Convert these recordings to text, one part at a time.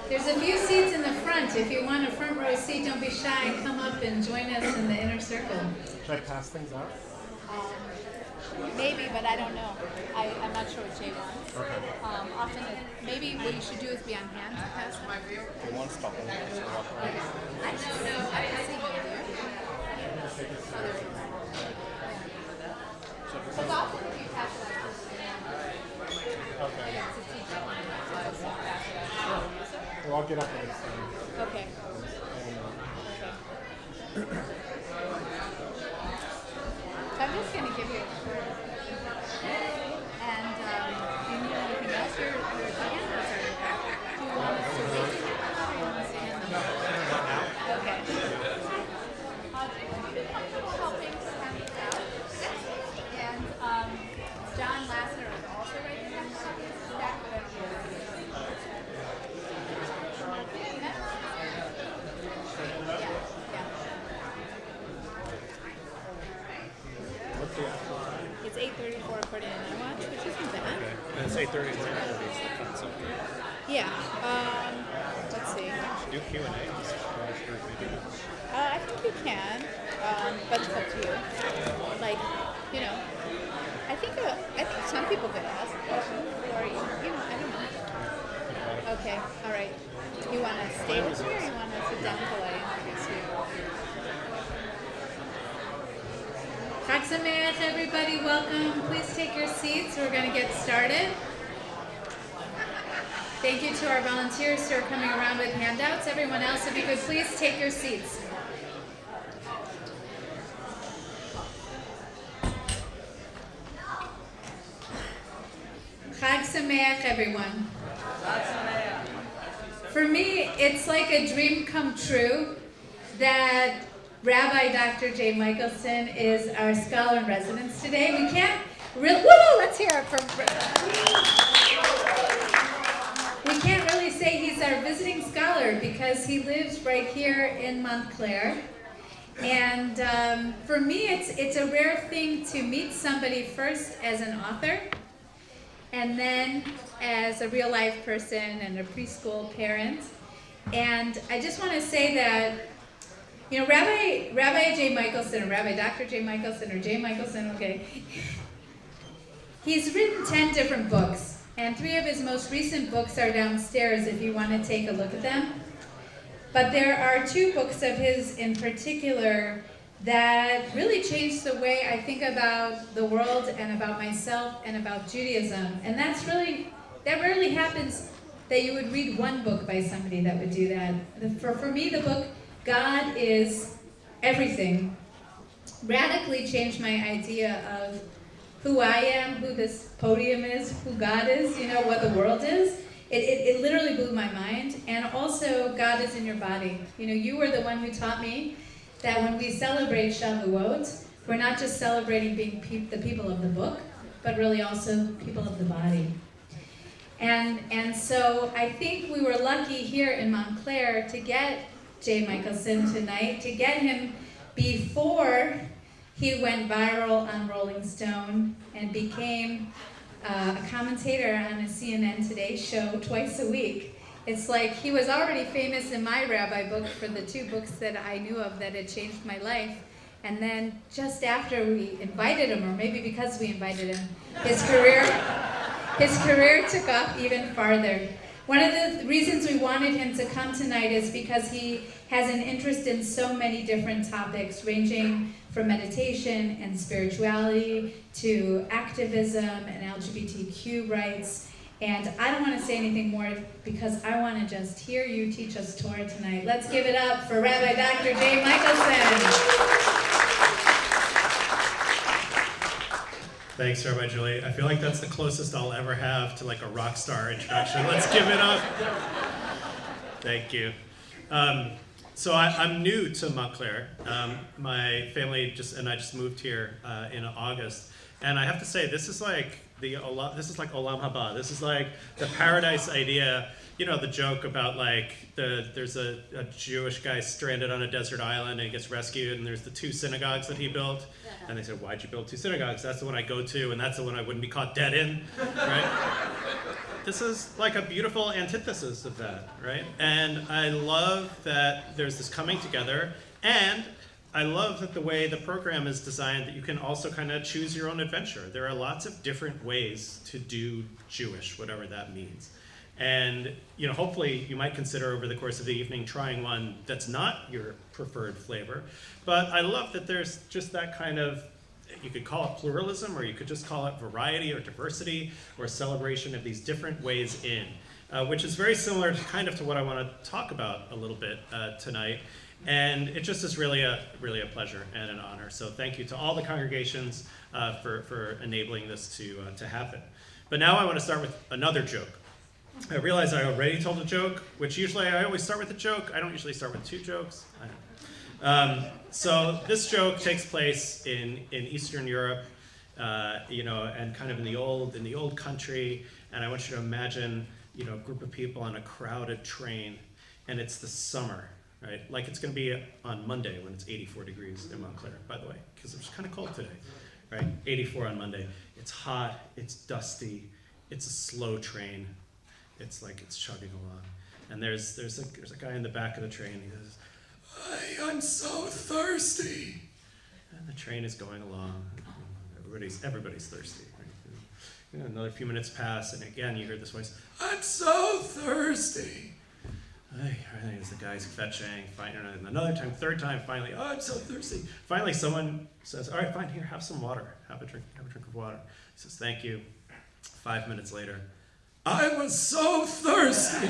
There's a few seats in the front. If you want a front row seat, don't be shy. Come up and join us in the inner circle. Should I pass things out? Maybe, but I don't know. I'm not sure what Jay wants. Okay. Often, maybe what you should do is be on hand to pass them. You want to stop and just walk around? I don't know. I see you there. So often if you pass it out, Okay. it's a teacher. So pass it out. Well, I'll get up and stand. Okay. So I'm just going to give you a short. And do you need anything else? Your hands are there. Do you want us to raise your hand or you want us to hand them over? Okay. Audrey, would you be comfortable helping to hand this out? And John Lasseter is also writing them back, but I don't know. What's the actual time? It's 8:34 according to my watch, which isn't bad. Okay. And it's 8:30 to 9:30. So Yeah. Let's see. do Q&A. I think you can, but it's up to you. Like, you know, I think some people could ask questions, or you know, I don't know. Okay, all right. You want to stay with me, or you want to sit down till I introduce you? Chag Sameach, everybody. Welcome. Please take your seats. We're going to get started. Thank you to our volunteers who are coming around with handouts. Everyone else, if you could please take your seats. Chag Sameach, everyone. For me, it's like a dream come true that Rabbi Dr. J. Michaelson is our scholar in residence today. We can't really, let's hear it for. We can't really say he's our visiting scholar because he lives right here in Montclair. And for me, it's a rare thing to meet somebody first as an author, and then as a real life person and a preschool parent. And I just want to say that, you know, Rabbi J. Michaelson, or Rabbi Dr. J. Michaelson, or J. Michaelson, okay, he's written 10 different books, and 3 of his most recent books are downstairs if you want to take a look at them. But there are 2 books of his in particular that really changed the way I think about the world and about myself and about Judaism. And that rarely happens, that you would read one book by somebody that would do that. For me, the book God is Everything radically changed my idea of who I am, who this podium is, who God is, what the world is. It literally blew my mind. And also, God is in your body. You were the one who taught me that when we celebrate Shavuot, we're not just celebrating being the people of the book, but really also people of the body. And so I think we were lucky here in Montclair to get J. Michaelson tonight, to get him before he went viral on Rolling Stone and became a commentator on a CNN Today show twice a week. It's like he was already famous in my rabbi book for the 2 books that I knew of that had changed my life. And then just after we invited him, or maybe because we invited him, his career took off even farther. One of the reasons we wanted him to come tonight is because he has an interest in so many different topics, ranging from meditation and spirituality to activism and LGBTQ rights. And I don't want to say anything more because I want to just hear you teach us Torah tonight. Let's give it up for Rabbi Dr. J. Michaelson. Thanks, Rabbi Julie. I feel like that's the closest I'll ever have to like a rock star introduction. Let's give it up. Thank you. So I'm new to Montclair. My family and I just moved here in August, and I have to say this is like Olam Haba. This is like the paradise idea. The joke about like there's a Jewish guy stranded on a desert island and he gets rescued, and there's the 2 synagogues that he built, and they said, "Why'd you build 2 synagogues? That's the one I go to, and that's the one I wouldn't be caught dead in." Right? This is like a beautiful antithesis of that, right? And I love that there's this coming together, and I love that the way the program is designed that you can also kind of choose your own adventure. There are lots of different ways to do Jewish, whatever that means. And hopefully you might consider over the course of the evening trying one that's not your preferred flavor. But I love that there's just that kind of, you could call it pluralism, or you could just call it variety or diversity, or a celebration of these different ways in, which is very similar to what I want to talk about a little bit tonight. And it just is really a pleasure and an honor. So thank you to all the congregations for enabling this to happen. But now I want to start with another joke. I realize I already told a joke, which usually I always start with a joke. I don't usually start with 2 jokes. I know. So this joke takes place in Eastern Europe, and kind of in the old country. And I want you to imagine, a group of people on a crowded train, and it's the summer, right? Like it's going to be on Monday when it's 84 degrees in Montclair, by the way, because it's kind of cold today, right? 84 on Monday. It's hot. It's dusty. It's a slow train. It's like it's chugging along, and there's a guy in the back of the train. He says, "I'm so thirsty," and the train is going along. Everybody's thirsty. Right? Another few minutes pass, and again you hear this voice, "I'm so thirsty." As the guy's fetching, and another time, third time, finally, "Oh, I'm so thirsty." Finally, someone says, "All right, fine, here, have some water. Have a drink of water." He says, "Thank you." 5 minutes later, "I was so thirsty."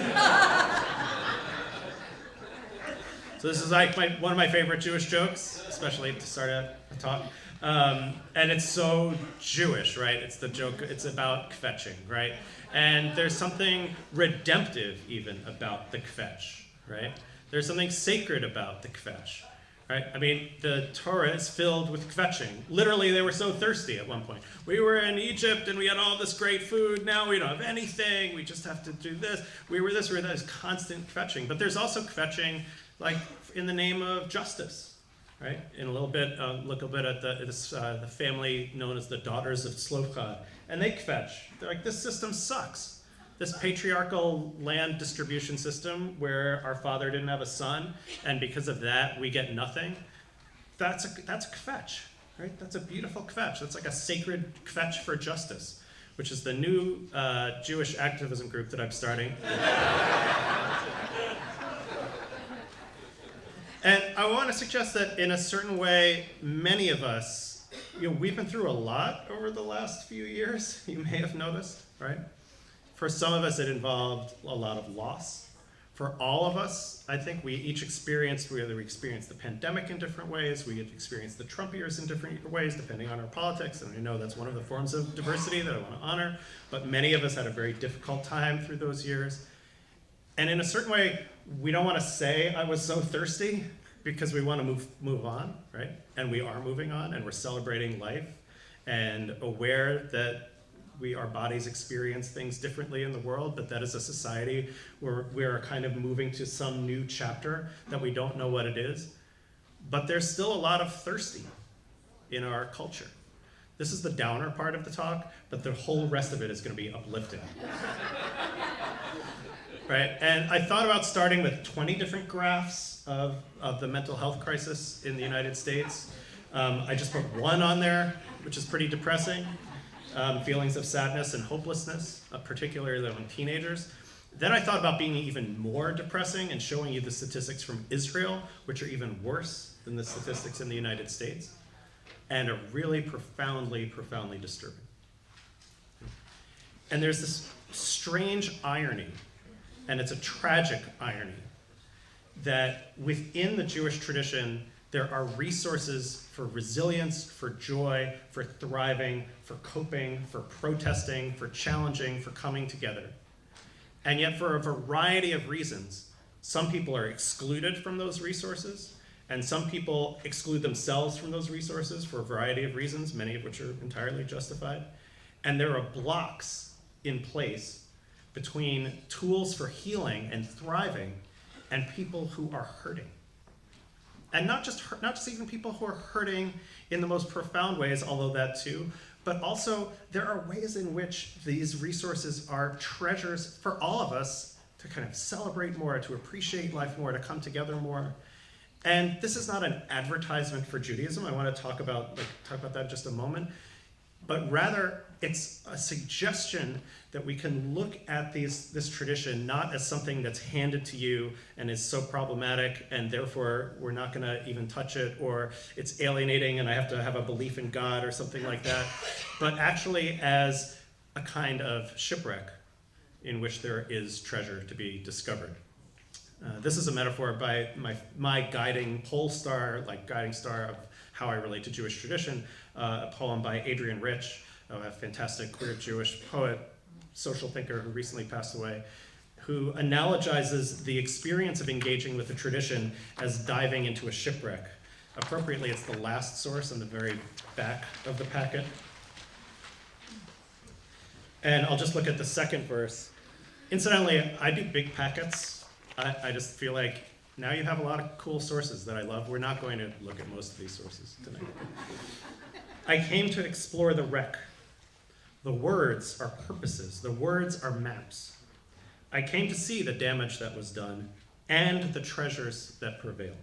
So this is like one of my favorite Jewish jokes, especially to start a talk. And it's so Jewish, right? It's the joke, it's about kvetching, right? And there's something redemptive even about the kvetch, right? There's something sacred about the kvetch, right? I mean, the Torah is filled with kvetching. Literally, they were so thirsty at one point. We were in Egypt and we had all this great food. Now we don't have anything. We just have to do this. We were this, we were that. It's constant kvetching. But there's also kvetching, like in the name of justice, right? In a little bit, look a bit at the family known as the Daughters of Tzlopchad, and they kvetch. They're like, this system sucks. This patriarchal land distribution system where our father didn't have a son, and because of that we get nothing. That's a kvetch, right? That's a beautiful kvetch. That's like a sacred kvetch for justice, which is the new Jewish activism group that I'm starting. And I want to suggest that in a certain way, many of us, we've been through a lot over the last few years, you may have noticed, right? For some of us, it involved a lot of loss. for all of us, I think we each experienced, whether we experienced the pandemic in different ways, we had experienced the Trump years in different ways, depending on our politics, and I know that's one of the forms of diversity that I want to honor, but many of us had a very difficult time through those years. And in a certain way, we don't want to say I was so thirsty, because we want to move on, right? And we are moving on, and we're celebrating life, and aware that our bodies experience things differently in the world, but that as a society, we are kind of moving to some new chapter that we don't know what it is. But there's still a lot of thirsty in our culture. This is the downer part of the talk, but the whole rest of it is going to be uplifting. Right? And I thought about starting with 20 different graphs of the mental health crisis in the United States. I just put one on there, which is pretty depressing. Feelings of sadness and hopelessness, particularly among teenagers. Then I thought about being even more depressing and showing you the statistics from Israel, which are even worse than the statistics in the United States, and are really profoundly, profoundly disturbing. And there's this strange irony, and it's a tragic irony, that within the Jewish tradition, there are resources for resilience, for joy, for thriving, for coping, for protesting, for challenging, for coming together. And yet, for a variety of reasons, some people are excluded from those resources, and some people exclude themselves from those resources for a variety of reasons, many of which are entirely justified. And there are blocks in place between tools for healing and thriving and people who are hurting. And not just even people who are hurting in the most profound ways, although that too, but also there are ways in which these resources are treasures for all of us to kind of celebrate more, to appreciate life more, to come together more. And this is not an advertisement for Judaism. I want to talk about that in just a moment. But rather, it's a suggestion that we can look at this tradition not as something that's handed to you and is so problematic and therefore we're not going to even touch it, or it's alienating and I have to have a belief in God or something like that, but actually as a kind of shipwreck in which there is treasure to be discovered. This is a metaphor by my guiding pole star, guiding star of how I relate to Jewish tradition, a poem by Adrian Rich, a fantastic queer Jewish poet, social thinker who recently passed away, who analogizes the experience of engaging with the tradition as diving into a shipwreck. Appropriately, it's the last source on the very back of the packet. And I'll just look at the second verse. Incidentally, I do big packets. I just feel like now you have a lot of cool sources that I love. We're not going to look at most of these sources tonight. I came to explore the wreck. The words are purposes. The words are maps. I came to see the damage that was done and the treasures that prevail.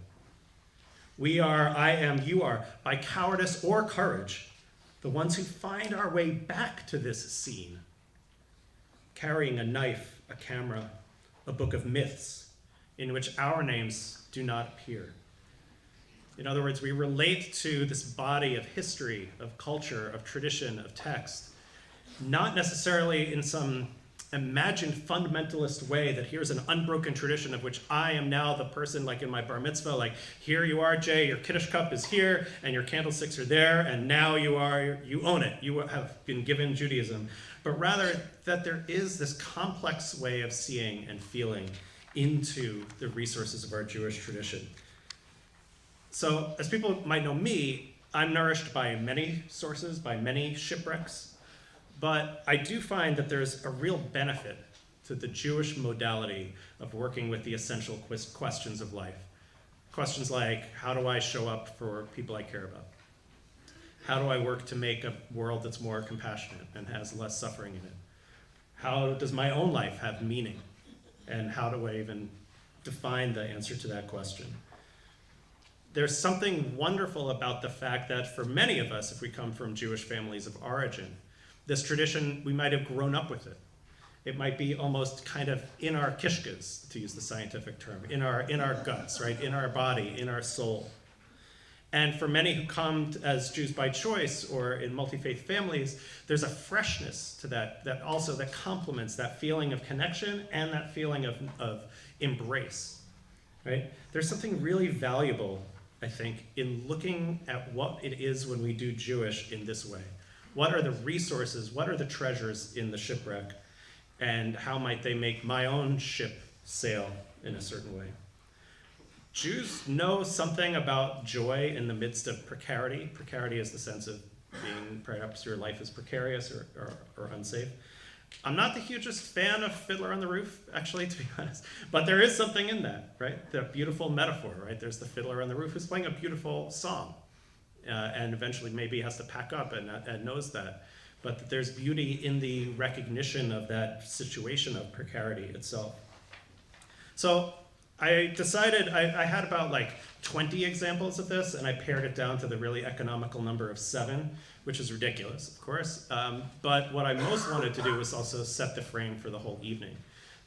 We are, I am, you are, by cowardice or courage, the ones who find our way back to this scene, carrying a knife, a camera, a book of myths in which our names do not appear. In other words, we relate to this body of history, of culture, of tradition, of text, not necessarily in some imagined fundamentalist way that here's an unbroken tradition of which I am now the person, like in my bar mitzvah, here you are, Jay, your Kiddush cup is here, and your candlesticks are there, and now you own it. You have been given Judaism. But rather that there is this complex way of seeing and feeling into the resources of our Jewish tradition. So, as people might know me, I'm nourished by many sources, by many shipwrecks, but I do find that there's a real benefit to the Jewish modality of working with the essential questions of life. Questions like, how do I show up for people I care about? How do I work to make a world that's more compassionate and has less suffering in it? How does my own life have meaning? And how do I even define the answer to that question? There's something wonderful about the fact that for many of us, if we come from Jewish families of origin, this tradition, we might have grown up with it. It might be almost kind of in our kishkas, to use the scientific term, in our guts, right? In our body, in our soul. And for many who come as Jews by choice or in multi-faith families, there's a freshness to that also that complements that feeling of connection and that feeling of embrace, right? There's something really valuable, I think, in looking at what it is when we do Jewish in this way. What are the resources, what are the treasures in the shipwreck, and how might they make my own ship sail in a certain way? Jews know something about joy in the midst of precarity. Precarity is the sense of being, perhaps your life is precarious or unsafe. I'm not the hugest fan of Fiddler on the Roof, actually, to be honest, but there is something in that, right? The beautiful metaphor, right? There's the fiddler on the roof who's playing a beautiful song, and eventually maybe has to pack up and knows that. But there's beauty in the recognition of that situation of precarity itself. So I decided, I had about like 20 examples of this, and I pared it down to the really economical number of 7, which is ridiculous, of course. But what I most wanted to do was also set the frame for the whole evening,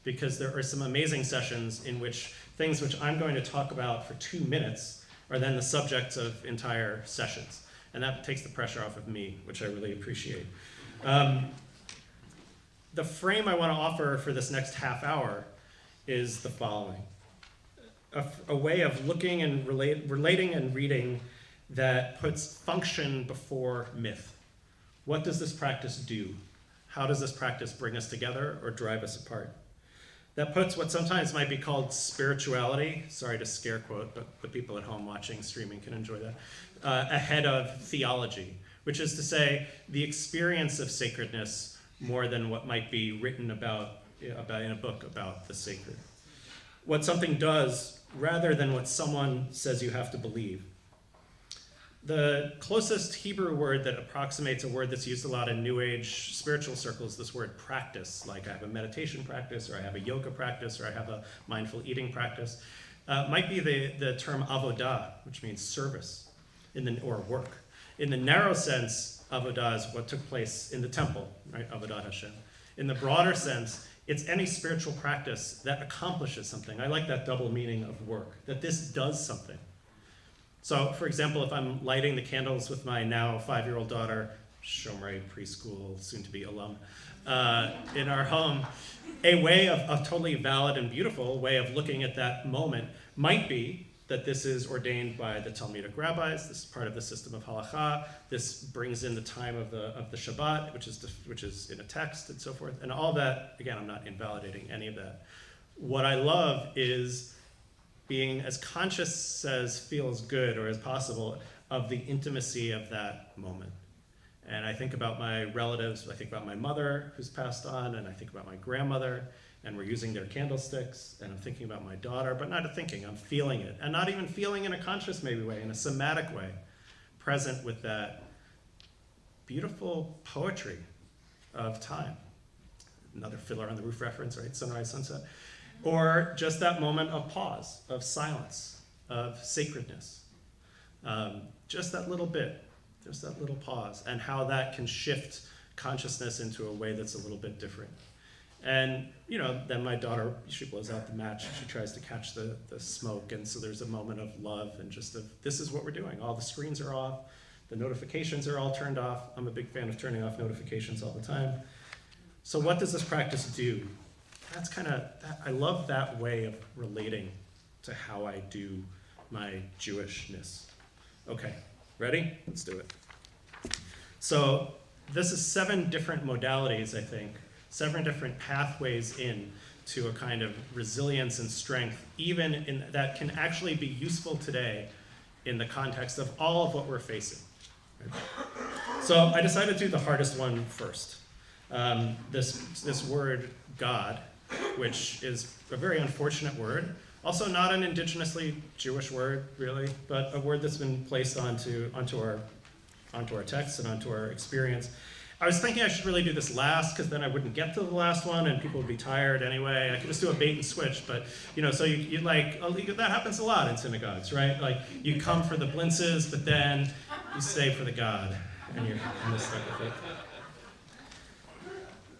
because there are some amazing sessions in which things which I'm going to talk about for 2 minutes are then the subjects of entire sessions. And that takes the pressure off of me, which I really appreciate. The frame I want to offer for this next half hour is the following. A way of looking and relating and reading that puts function before myth. What does this practice do? How does this practice bring us together or drive us apart? That puts what sometimes might be called spirituality, sorry to scare quote, but the people at home watching, streaming can enjoy that, ahead of theology, which is to say the experience of sacredness more than what might be written about in a book about the sacred. What something does rather than what someone says you have to believe. The closest Hebrew word that approximates a word that's used a lot in New Age spiritual circles, this word practice, like I have a meditation practice, or I have a yoga practice, or I have a mindful eating practice, might be the term avodah, which means service, or work. In the narrow sense, avodah is what took place in the temple, right? Avodat Hashem. In the broader sense, it's any spiritual practice that accomplishes something. I like that double meaning of work, that this does something. So, for example, if I'm lighting the candles with my now 5-year-old daughter, Shomrei preschool, soon-to-be alum, in our home, a way of a totally valid and beautiful way of looking at that moment might be that this is ordained by the Talmudic rabbis. This is part of the system of halakha. This brings in the time of the Shabbat, which is in a text and so forth. And all that, again, I'm not invalidating any of that. What I love is being as conscious as feels good or as possible of the intimacy of that moment. And I think about my relatives, I think about my mother who's passed on, and I think about my grandmother, and we're using their candlesticks, and I'm thinking about my daughter, but not thinking, I'm feeling it. And not even feeling in a conscious maybe way, in a somatic way, present with that beautiful poetry of time. Another Fiddler on the Roof reference, right? Sunrise, sunset. Or just that moment of pause, of silence, of sacredness. Just that little bit, just that little pause, and how that can shift consciousness into a way that's a little bit different. And, then my daughter, she blows out the match, she tries to catch the smoke, and so there's a moment of love and just this is what we're doing. All the screens are off, the notifications are all turned off. I'm a big fan of turning off notifications all the time. So what does this practice do? That's I love that way of relating to how I do my Jewishness. Okay, ready? Let's do it. So this is 7 different modalities, I think, 7 different pathways in to a kind of resilience and strength, even in that can actually be useful today in the context of all of what we're facing. Right? So I decided to do the hardest one first. This word, God, which is a very unfortunate word, also not an indigenously Jewish word, really, but a word that's been placed onto our texts and onto our experience. I was thinking I should really do this last, because then I wouldn't get to the last one and people would be tired anyway. I could just do a bait and switch, but so you that happens a lot in synagogues, right? Like you come for the blintzes, but then you stay for the God, and you're kind of stuck with it.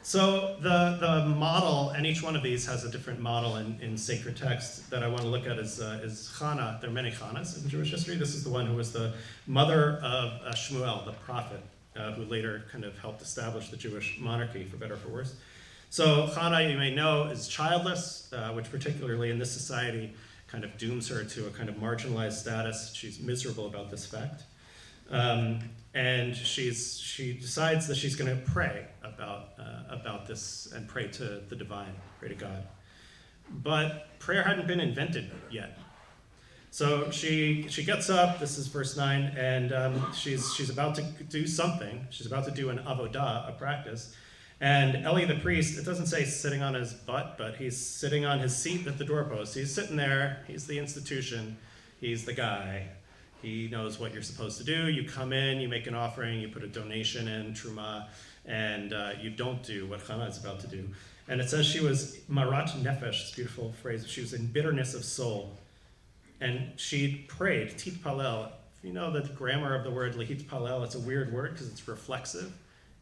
So the model, and each one of these has a different model in sacred text that I want to look at is Chana. There are many Chanas in Jewish history. This is the one who was the mother of Shmuel, the prophet, who later kind of helped establish the Jewish monarchy, for better or for worse. So Hannah, you may know, is childless, which particularly in this society kind of dooms her to a kind of marginalized status. She's miserable about this fact. And she decides that she's going to pray about this and pray to the divine, pray to God. But prayer hadn't been invented yet. So she gets up, this is verse 9, and she's about to do something. She's about to do an avodah, a practice. And Eli the priest, it doesn't say sitting on his butt, but he's sitting on his seat at the doorpost. He's sitting there, he's the institution, he's the guy. He knows what you're supposed to do. You come in, you make an offering, you put a donation in, truma, and you don't do what Hannah is about to do. And it says she was marat nefesh, this beautiful phrase. She was in bitterness of soul. And she prayed, tit palel. If you know the grammar of the word lehit palel, it's a weird word because it's reflexive.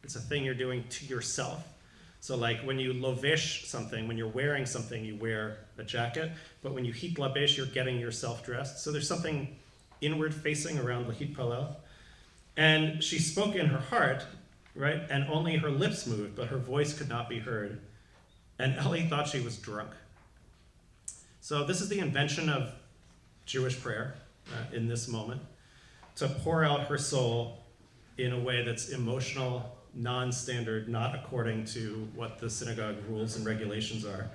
It's a thing you're doing to yourself. So like when you lovesh something, when you're wearing something, you wear a jacket. But when you hit labesh, you're getting yourself dressed. So there's something inward facing around lehit palel. And she spoke in her heart, right? And only her lips moved, but her voice could not be heard. And Eli thought she was drunk. So this is the invention of Jewish prayer in this moment, to pour out her soul in a way that's emotional, non-standard, not according to what the synagogue rules and regulations are.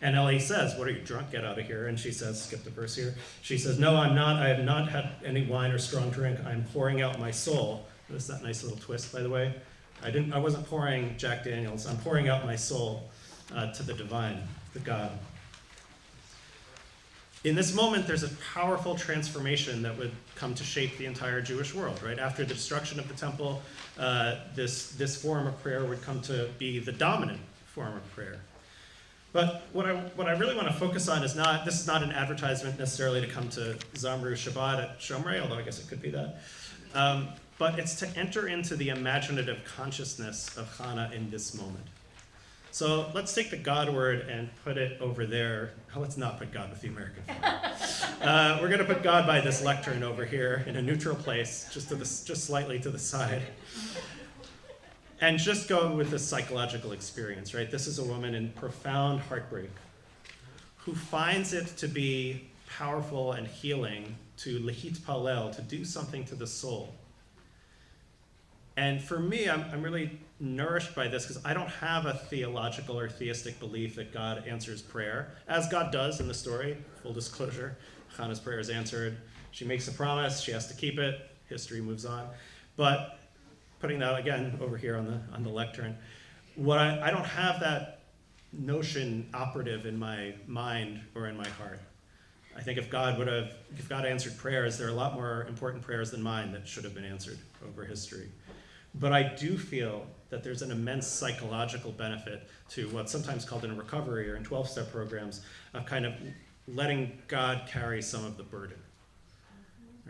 And Eli says, what are you, drunk? Get out of here. And she says, skip the verse here. She says, no, I'm not. I have not had any wine or strong drink. I'm pouring out my soul. Notice that nice little twist, by the way. I wasn't pouring Jack Daniels. I'm pouring out my soul to the divine, the God. In this moment, there's a powerful transformation that would come to shape the entire Jewish world, right? After the destruction of the temple, this form of prayer would come to be the dominant form of prayer. But what I really want to focus on is this is not an advertisement necessarily to come to Zamru Shabbat at Shomrei, although I guess it could be that. But it's to enter into the imaginative consciousness of Hannah in this moment. So let's take the God word and put it over there. Oh, let's not put God with the American flag. We're going to put God by this lectern over here in a neutral place, just slightly to the side. And just go with this psychological experience, right? This is a woman in profound heartbreak who finds it to be powerful and healing to lehit palel, to do something to the soul. And for me, I'm really nourished by this because I don't have a theological or theistic belief that God answers prayer, as God does in the story. Full disclosure, Hannah's prayer is answered. She makes a promise, she has to keep it, history moves on. But putting that again over here on the lectern, I don't have that notion operative in my mind or in my heart. I think if God answered prayers, there are a lot more important prayers than mine that should have been answered over history. But I do feel that there's an immense psychological benefit to what's sometimes called in recovery or in 12-step programs of kind of letting God carry some of the burden.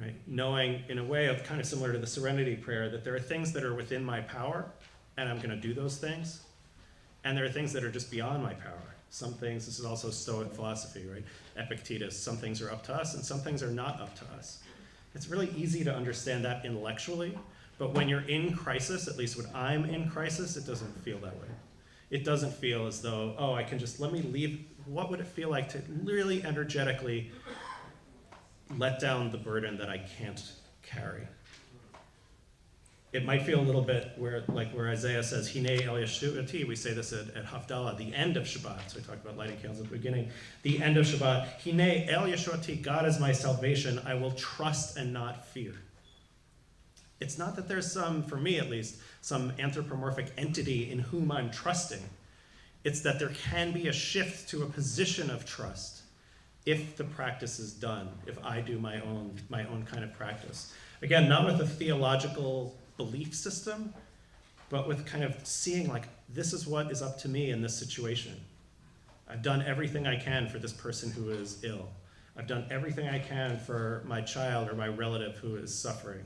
Right? Knowing in a way of kind of similar to the serenity prayer that there are things that are within my power and I'm going to do those things. And there are things that are just beyond my power. Some things, this is also Stoic philosophy, right? Epictetus, some things are up to us and some things are not up to us. It's really easy to understand that intellectually, but when you're in crisis, at least when I'm in crisis, it doesn't feel that way. It doesn't feel as though, I can just let me leave. What would it feel like to really energetically let down the burden that I can't carry? It might feel a little bit where Isaiah says, Hinei el yeshuati, we say this at Havdalah, the end of Shabbat. So we talked about lighting candles at the beginning. The end of Shabbat, Hinei el yeshuati, God is my salvation, I will trust and not fear. It's not that there's for me at least, some anthropomorphic entity in whom I'm trusting. It's that there can be a shift to a position of trust if the practice is done, if I do my own kind of practice. Again, not with a theological belief system, but with kind of seeing this is what is up to me in this situation. I've done everything I can for this person who is ill. I've done everything I can for my child or my relative who is suffering.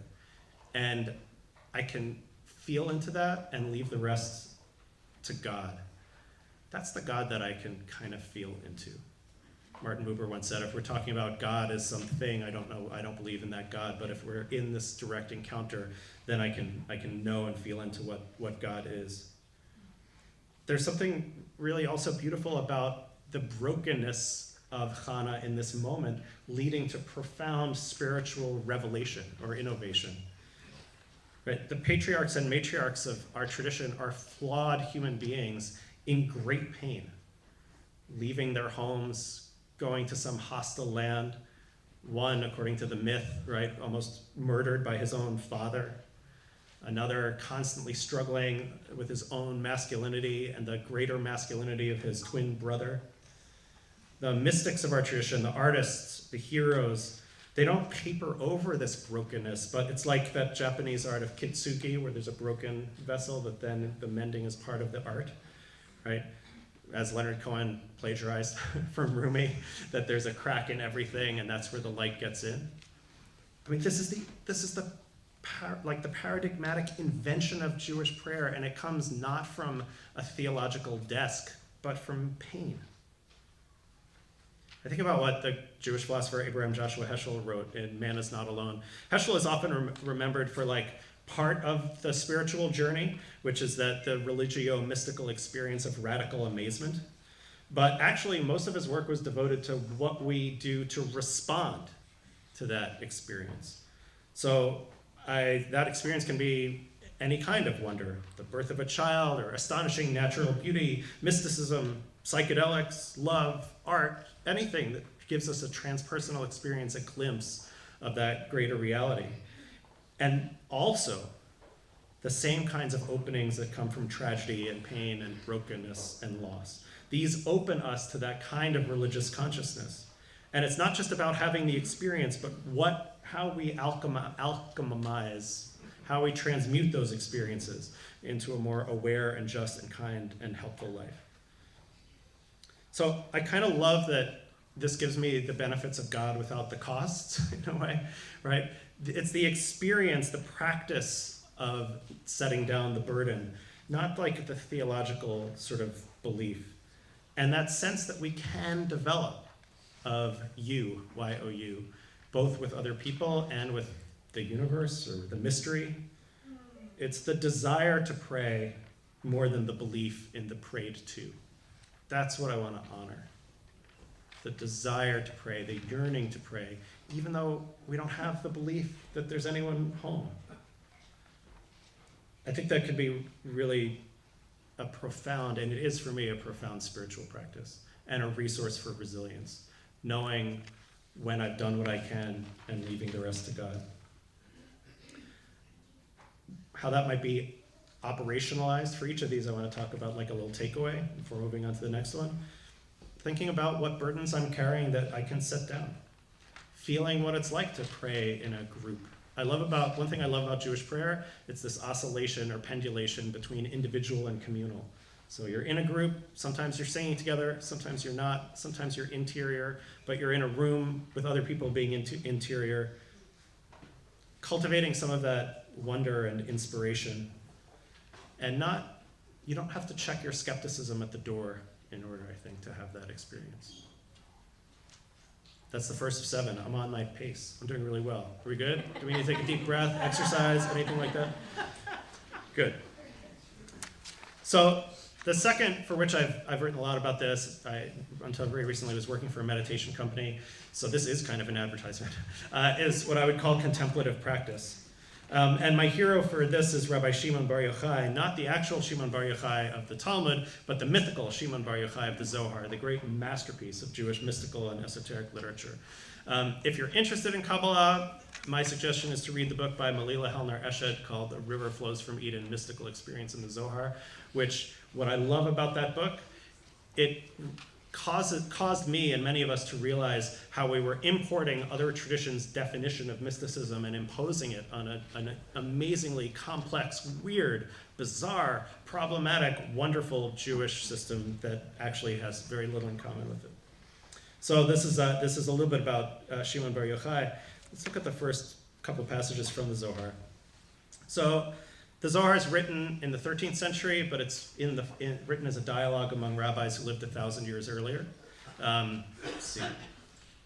And I can feel into that and leave the rest to God. That's the God that I can kind of feel into. Martin Buber once said, if we're talking about God as something, I don't believe in that God, but if we're in this direct encounter, then I can know and feel into what God is. there's something really also beautiful about the brokenness of Chana in this moment, leading to profound spiritual revelation or innovation. Right? The patriarchs and matriarchs of our tradition are flawed human beings in great pain, leaving their homes, going to some hostile land, one, according to the myth, right, almost murdered by his own father, another constantly struggling with his own masculinity and the greater masculinity of his twin brother. The mystics of our tradition, the artists, the heroes, they don't paper over this brokenness, but it's like that Japanese art of kitsugi, where there's a broken vessel, but then the mending is part of the art, right? As Leonard Cohen plagiarized from Rumi, that there's a crack in everything, and that's where the light gets in. I mean, this is the paradigmatic invention of Jewish prayer, and it comes not from a theological desk, but from pain. I think about what the Jewish philosopher Abraham Joshua Heschel wrote in Man is Not Alone. Heschel is often remembered for part of the spiritual journey, which is that the religio-mystical experience of radical amazement. But actually, most of his work was devoted to what we do to respond to that experience. So that experience can be any kind of wonder, the birth of a child, or astonishing natural beauty, mysticism, psychedelics, love, art, anything that gives us a transpersonal experience, a glimpse of that greater reality. And also, the same kinds of openings that come from tragedy and pain and brokenness and loss. These open us to that kind of religious consciousness. And it's not just about having the experience, but how we alchemize, how we transmute those experiences into a more aware and just and kind and helpful life. So I kind of love that this gives me the benefits of God without the costs, in a way, right? It's the experience, the practice of setting down the burden, not like the theological sort of belief. And that sense that we can develop of you, Y-O-U, both with other people and with the universe or the mystery. It's the desire to pray more than the belief in the prayed to. That's what I want to honor. The desire to pray, the yearning to pray, even though we don't have the belief that there's anyone home. I think that could be really a profound, and it is for me, a profound spiritual practice and a resource for resilience, knowing when I've done what I can and leaving the rest to God. How that might be operationalized for each of these, I want to talk about like a little takeaway before moving on to the next one. Thinking about what burdens I'm carrying that I can set down. Feeling what it's like to pray in a group. One thing I love about Jewish prayer, it's this oscillation or pendulation between individual and communal. So you're in a group, sometimes you're singing together, sometimes you're not, sometimes you're interior, but you're in a room with other people being interior. Cultivating some of that wonder and inspiration. And you don't have to check your skepticism at the door in order, I think, to have that experience. That's the first of 7. I'm on my pace. I'm doing really well. Are we good? Do we need to take a deep breath, exercise, anything like that? Good. So the second, for which I've written a lot about this, until very recently was working for a meditation company, so this is kind of an advertisement, is what I would call contemplative practice. And my hero for this is Rabbi Shimon Bar Yochai, not the actual Shimon Bar Yochai of the Talmud, but the mythical Shimon Bar Yochai of the Zohar, the great masterpiece of Jewish mystical and esoteric literature. If you're interested in Kabbalah, my suggestion is to read the book by Malila Helner Eshed called A River Flows from Eden, Mystical Experience in the Zohar, which what I love about that book, it caused me and many of us to realize how we were importing other traditions' definition of mysticism and imposing it on an amazingly complex, weird, bizarre, problematic, wonderful Jewish system that actually has very little in common with it. So this is a little bit about Shimon Bar Yochai. Let's look at the first couple passages from the Zohar. So the Zohar is written in the 13th century, but it's written as a dialogue among rabbis who lived 1,000 years earlier. Let's see.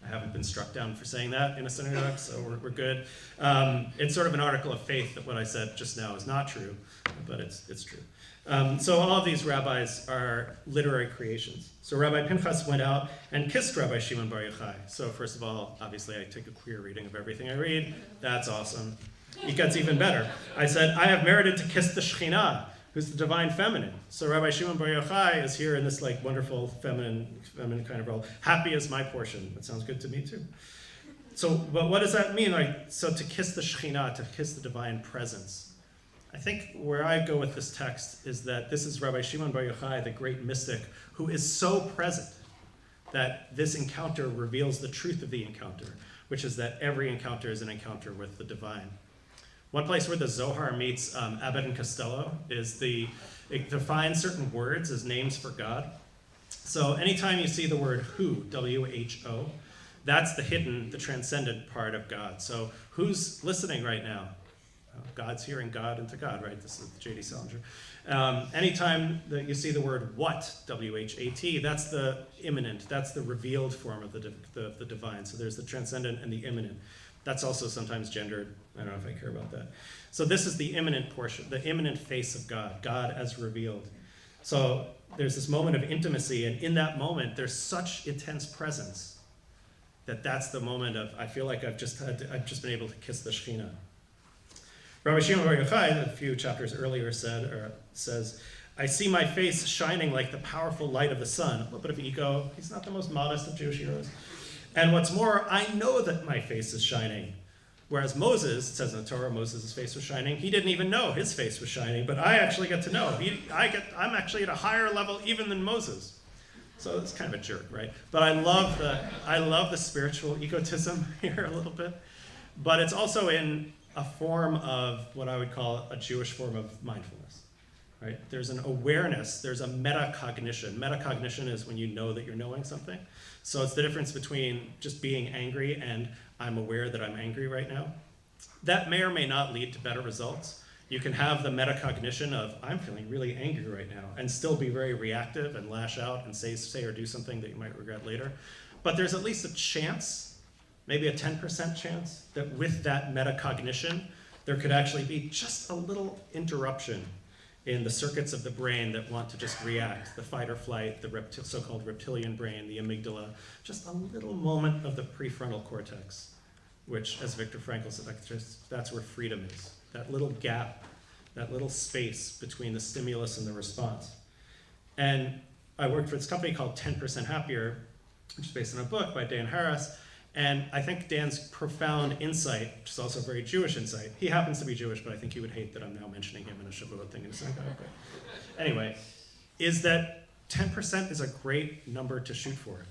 I haven't been struck down for saying that in a synagogue, so we're good. It's sort of an article of faith that what I said just now is not true, but it's true. So all of these rabbis are literary creations. So Rabbi Pinchas went out and kissed Rabbi Shimon Bar Yochai. So first of all, obviously I take a queer reading of everything I read. That's awesome. It gets even better. I said, I have merited to kiss the Shekhinah, who's the divine feminine. So Rabbi Shimon Bar Yochai is here in this like wonderful feminine kind of role. Happy is my portion. That sounds good to me too. So, but what does that mean? So to kiss the Shekhinah, to kiss the divine presence. I think where I go with this text is that this is Rabbi Shimon Bar Yochai, the great mystic, who is so present that this encounter reveals the truth of the encounter, which is that every encounter is an encounter with the divine. One place where the Zohar meets Abbott and Costello is it defines certain words as names for God. So anytime you see the word who, W-H-O, that's the hidden, the transcendent part of God. So who's listening right now? God's hearing God into God, right? This is J.D. Salinger. Anytime that you see the word what, W-H-A-T, that's the immanent, that's the revealed form of the divine. So there's the transcendent and the immanent. That's also sometimes gendered. I don't know if I care about that. So this is the immanent portion, the immanent face of God, God as revealed. So there's this moment of intimacy, and in that moment, there's such intense presence that's the moment of, I feel like I've just been able to kiss the Shekhinah. Rabbi Shimon Bar Yochai, a few chapters earlier says, I see my face shining like the powerful light of the sun. A little bit of ego. He's not the most modest of Jewish heroes. And what's more, I know that my face is shining. Whereas Moses, it says in the Torah, Moses' face was shining. He didn't even know his face was shining, but I actually get to know. I'm actually at a higher level even than Moses. So it's kind of a jerk, right? But I love the spiritual egotism here a little bit. But it's also in a form of what I would call a Jewish form of mindfulness, right? There's an awareness, there's a metacognition. Metacognition is when you know that you're knowing something. So it's the difference between just being angry and I'm aware that I'm angry right now. That may or may not lead to better results. You can have the metacognition of I'm feeling really angry right now and still be very reactive and lash out and say or do something that you might regret later. But there's at least a chance, maybe a 10% chance, that with that metacognition, there could actually be just a little interruption in the circuits of the brain that want to just react, the fight or flight, the so-called reptilian brain, the amygdala, just a little moment of the prefrontal cortex, which, as Viktor Frankl said, that's where freedom is, that little gap, that little space between the stimulus and the response. And I worked for this company called 10% Happier, which is based on a book by Dan Harris. And I think Dan's profound insight, which is also a very Jewish insight, he happens to be Jewish, but I think he would hate that I'm now mentioning him in a Shavuot thing in a synagogue. But anyway, is that 10% is a great number to shoot for.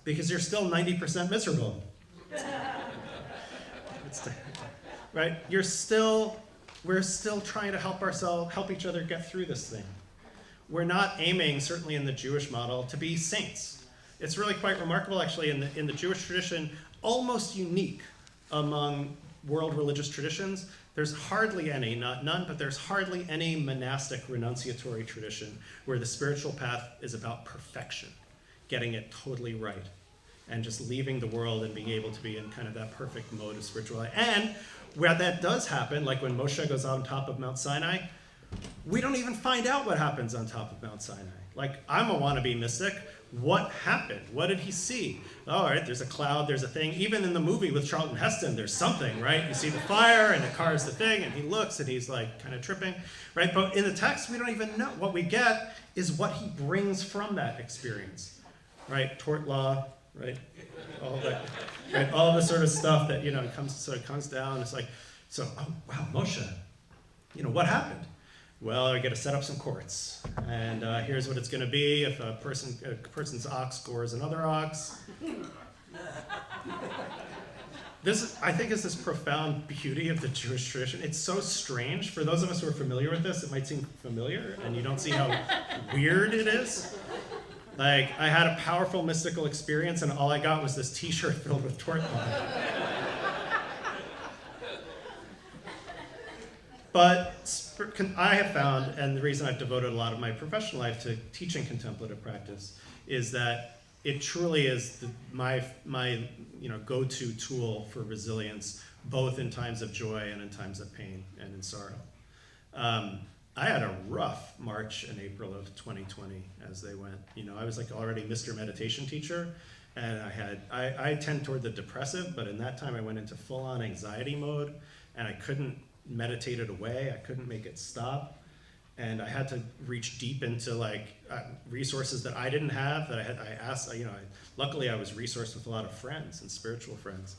Because you're still 90% miserable. Right? We're still trying to help each other get through this thing. We're not aiming, certainly in the Jewish model, to be saints. It's really quite remarkable, actually, in the Jewish tradition, almost unique among world religious traditions. There's hardly any, not none, but there's hardly any monastic renunciatory tradition where the spiritual path is about perfection, getting it totally right, and just leaving the world and being able to be in kind of that perfect mode of spirituality. And where that does happen, like when Moshe goes on top of Mount Sinai, we don't even find out what happens on top of Mount Sinai. Like, I'm a wannabe mystic. What happened? What did he see? All right, there's a cloud, there's a thing. Even in the movie with Charlton Heston, there's something, right? You see the fire and the car's the thing, and he looks and he's like kind of tripping, right? But in the text, we don't even know. What we get is what he brings from that experience, right? Tort law, right? All that, right? All the sort of stuff that, comes down. It's like, so, oh, wow, Moshe, what happened? Well, I got to set up some courts, and here's what it's going to be if a person's ox gores another ox. This, I think, is this profound beauty of the Jewish tradition. It's so strange. For those of us who are familiar with this, it might seem familiar, and you don't see how weird it is. Like, I had a powerful mystical experience, and all I got was this T-shirt filled with tort law. But I have found, and the reason I've devoted a lot of my professional life to teaching contemplative practice, is that it truly is my go-to tool for resilience, both in times of joy and in times of pain and in sorrow. I had a rough March and April of 2020 as they went. I was like already Mr. Meditation teacher, and I tend toward the depressive, but in that time I went into full-on anxiety mode, and I couldn't meditate it away. I couldn't make it stop, and I had to reach deep into resources that I didn't have. Luckily I was resourced with a lot of friends and spiritual friends.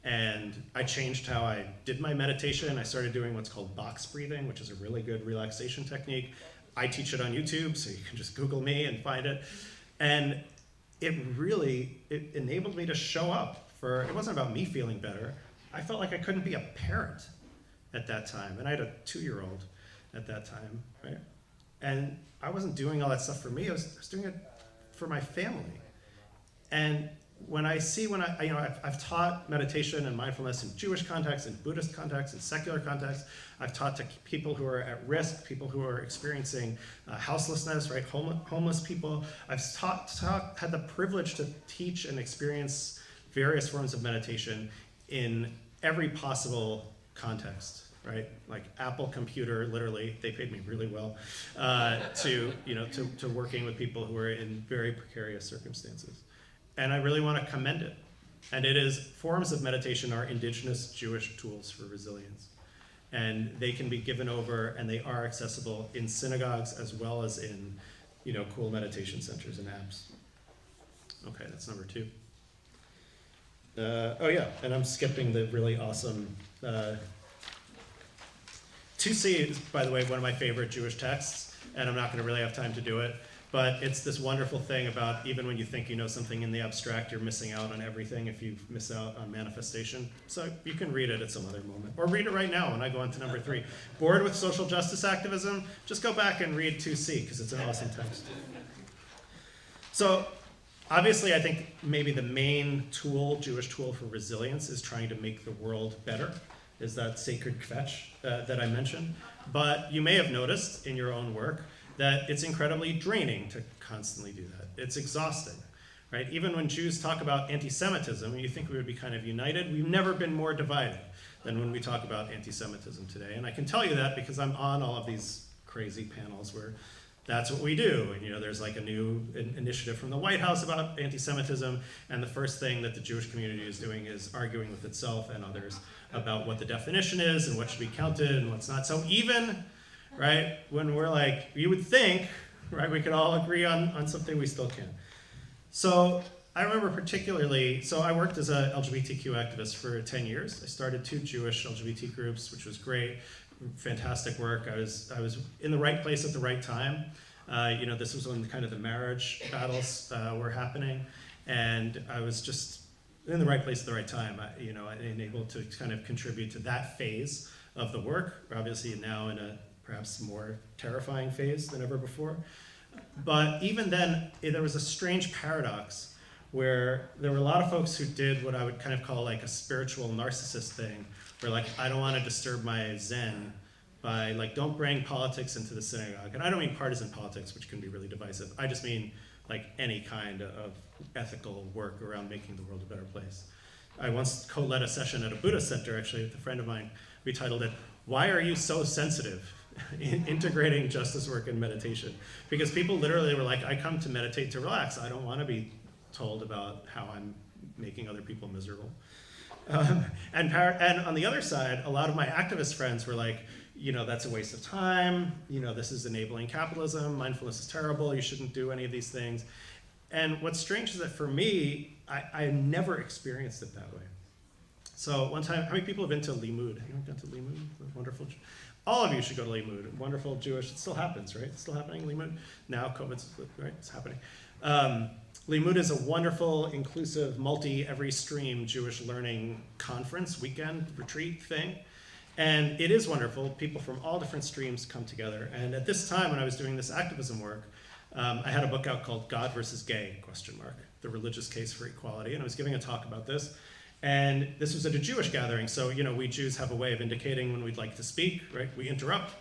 And I changed how I did my meditation. I started doing what's called box breathing, which is a really good relaxation technique. I teach it on YouTube, so you can just Google me and find it. And it enabled me to show up it wasn't about me feeling better. I felt like I couldn't be a parent at that time. And I had a 2-year-old at that time, right? And I wasn't doing all that stuff for me. I was doing it for my family. And I've taught meditation and mindfulness in Jewish context, in Buddhist context, in secular context. I've taught to people who are at risk, people who are experiencing houselessness, right? Homeless people. I've had the privilege to teach and experience various forms of meditation in every possible context, right? Like Apple Computer, literally, they paid me really well, to working with people who are in very precarious circumstances. And I really want to commend it. And forms of meditation are indigenous Jewish tools for resilience. And they can be given over, and they are accessible in synagogues as well as in, cool meditation centers and apps. Okay, that's number 2. And I'm skipping the really awesome, 2C is, by the way, one of my favorite Jewish texts, and I'm not going to really have time to do it. But it's this wonderful thing about even when you think you know something in the abstract, you're missing out on everything if you miss out on manifestation. So you can read it at some other moment. Or read it right now when I go on to number 3. Bored with social justice activism? Just go back and read 2C, because it's an awesome text. So obviously I think maybe the main Jewish tool for resilience is trying to make the world better, is that sacred kvetch that I mentioned. But you may have noticed in your own work that it's incredibly draining to constantly do that. It's exhausting, right? Even when Jews talk about anti-Semitism, you think we would be kind of united. We've never been more divided than when we talk about anti-Semitism today. And I can tell you that because I'm on all of these crazy panels where that's what we do. And there's like a new initiative from the White House about anti-Semitism, and the first thing that the Jewish community is doing is arguing with itself and others about what the definition is and what should be counted and what's not. So even, right, when we're like, you would think, right, we could all agree on something, we still can't. So I remember particularly, I worked as a LGBTQ activist for 10 years. I started 2 Jewish LGBT groups, which was great, fantastic work. I was in the right place at the right time. This was when kind of the marriage battles were happening, and I was just in the right place at the right time, and able to kind of contribute to that phase of the work. We're obviously now in a perhaps more terrifying phase than ever before. But even then, there was a strange paradox where there were a lot of folks who did what I would kind of call like a spiritual narcissist thing, where like, I don't want to disturb my Zen by like, don't bring politics into the synagogue. And I don't mean partisan politics, which can be really divisive. I just mean like any kind of ethical work around making the world a better place. I once co-led a session at a Buddhist center, actually, with a friend of mine. We titled it, "Why Are You So Sensitive?" in integrating justice work and meditation. Because people literally were like, I come to meditate to relax. I don't want to be told about how I'm making other people miserable. And on the other side, a lot of my activist friends were like, that's a waste of time. This is enabling capitalism. Mindfulness is terrible. You shouldn't do any of these things. And what's strange is that for me, I never experienced it that way. So one time, how many people have been to Limud? Anyone gone to Limud? Wonderful. All of you should go to Limud. Wonderful Jewish. It still happens, right? It's still happening, Limud. Now COVID's, right? It's happening. Limud is a wonderful, inclusive, every stream Jewish learning conference, weekend, retreat thing. And it is wonderful. People from all different streams come together. And at this time, when I was doing this activism work, I had a book out called God versus Gay, ? The Religious Case for Equality. And I was giving a talk about this. And this was at a Jewish gathering. So, we Jews have a way of indicating when we'd like to speak, right? We interrupt.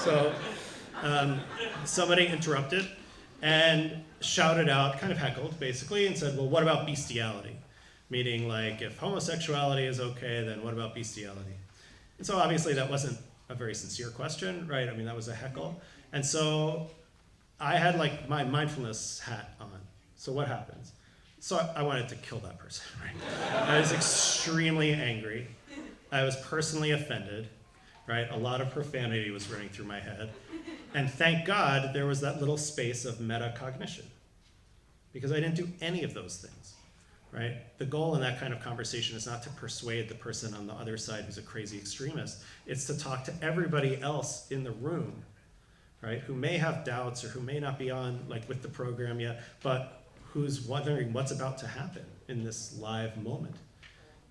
So somebody interrupted. and shouted out, kind of heckled basically, and said, well, what about bestiality? Meaning like, if homosexuality is okay, then what about bestiality? And so obviously that wasn't a very sincere question, right? I mean, that was a heckle. And so I had like my mindfulness hat on. So what happens? So I wanted to kill that person, right? I was extremely angry. I was personally offended, right? A lot of profanity was running through my head. And thank God there was that little space of metacognition, because I didn't do any of those things, right? The goal in that kind of conversation is not to persuade the person on the other side who's a crazy extremist. It's to talk to everybody else in the room, right? Who may have doubts or who may not be on like with the program yet, but who's wondering what's about to happen in this live moment.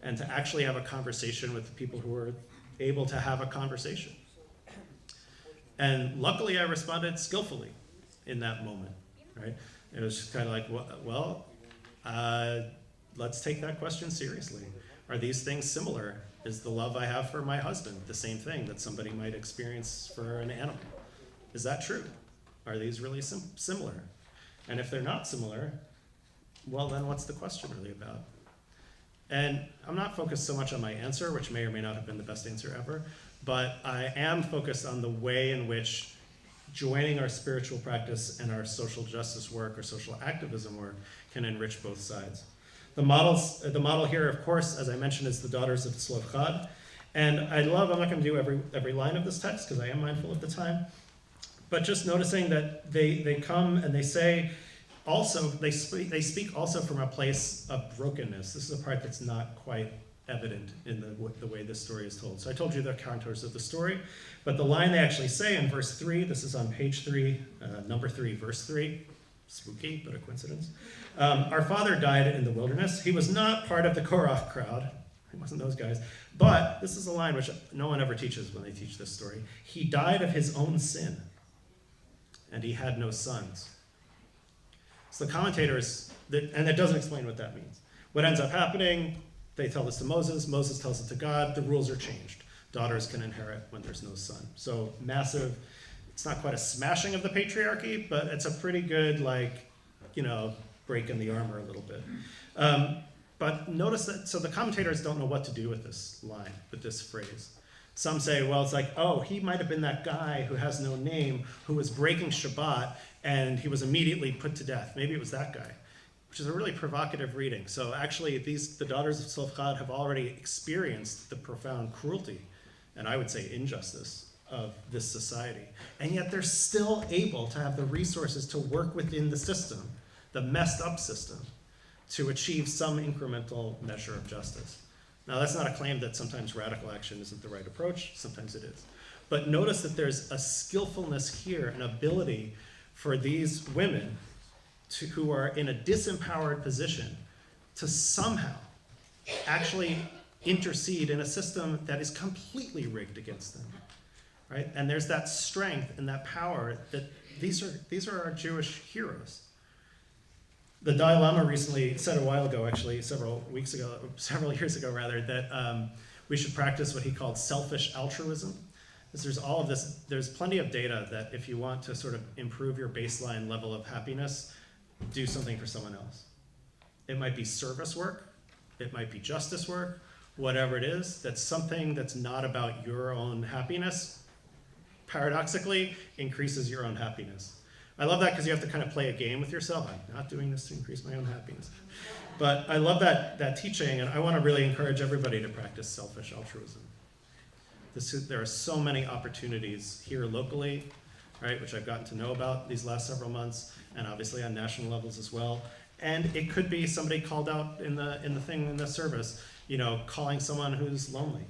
And to actually have a conversation with the people who are able to have a conversation. And luckily I responded skillfully in that moment, right? It was just kind of like, well, let's take that question seriously. Are these things similar? Is the love I have for my husband the same thing that somebody might experience for an animal? Is that true? Are these really similar? And if they're not similar, well, then what's the question really about? And I'm not focused so much on my answer, which may or may not have been the best answer ever, but I am focused on the way in which joining our spiritual practice and our social justice work or social activism work can enrich both sides. The model here, of course, as I mentioned, is the Daughters of Tzlov. And I'm not going to do every line of this text because I am mindful of the time, but just noticing that they come and they say, also, they speak also from a place of brokenness. This is a part that's not quite evident in the way this story is told. So I told you the contours of the story, but the line they actually say in verse 3, this is on page 3, number 3, verse 3, spooky, but a coincidence. Our father died in the wilderness. He was not part of the Korach crowd. He wasn't those guys. But this is a line which no one ever teaches when they teach this story. He died of his own sin, and he had no sons. So the commentators, and that doesn't explain what that means. What ends up happening, they tell this to Moses. Moses tells it to God. The rules are changed. Daughters can inherit when there's no son. So massive, it's not quite a smashing of the patriarchy, but it's a pretty good, break in the armor a little bit. But notice that, so the commentators don't know what to do with this line, with this phrase. Some say, well, it's like, oh, he might have been that guy who has no name, who was breaking Shabbat, and he was immediately put to death. Maybe it was that guy, which is a really provocative reading. So actually, the Daughters of Tzlov have already experienced the profound cruelty, and I would say injustice, of this society. And yet they're still able to have the resources to work within the system, the messed up system, to achieve some incremental measure of justice. Now, that's not a claim that sometimes radical action isn't the right approach. Sometimes it is. But notice that there's a skillfulness here, an ability for these women who are in a disempowered position to somehow actually intercede in a system that is completely rigged against them, right? And there's that strength and that power that these are our Jewish heroes. The Dalai Lama recently said a while ago, actually, several years ago, that we should practice what he called selfish altruism. There's plenty of data that if you want to sort of improve your baseline level of happiness, do something for someone else. It might be service work, it might be justice work, whatever it is, that's something that's not about your own happiness, paradoxically, increases your own happiness. I love that because you have to kind of play a game with yourself. I'm not doing this to increase my own happiness. But I love that teaching, and I want to really encourage everybody to practice selfish altruism. There are so many opportunities here locally, right, which I've gotten to know about these last several months, and obviously on national levels as well. And it could be somebody called out in the service, calling someone who's lonely.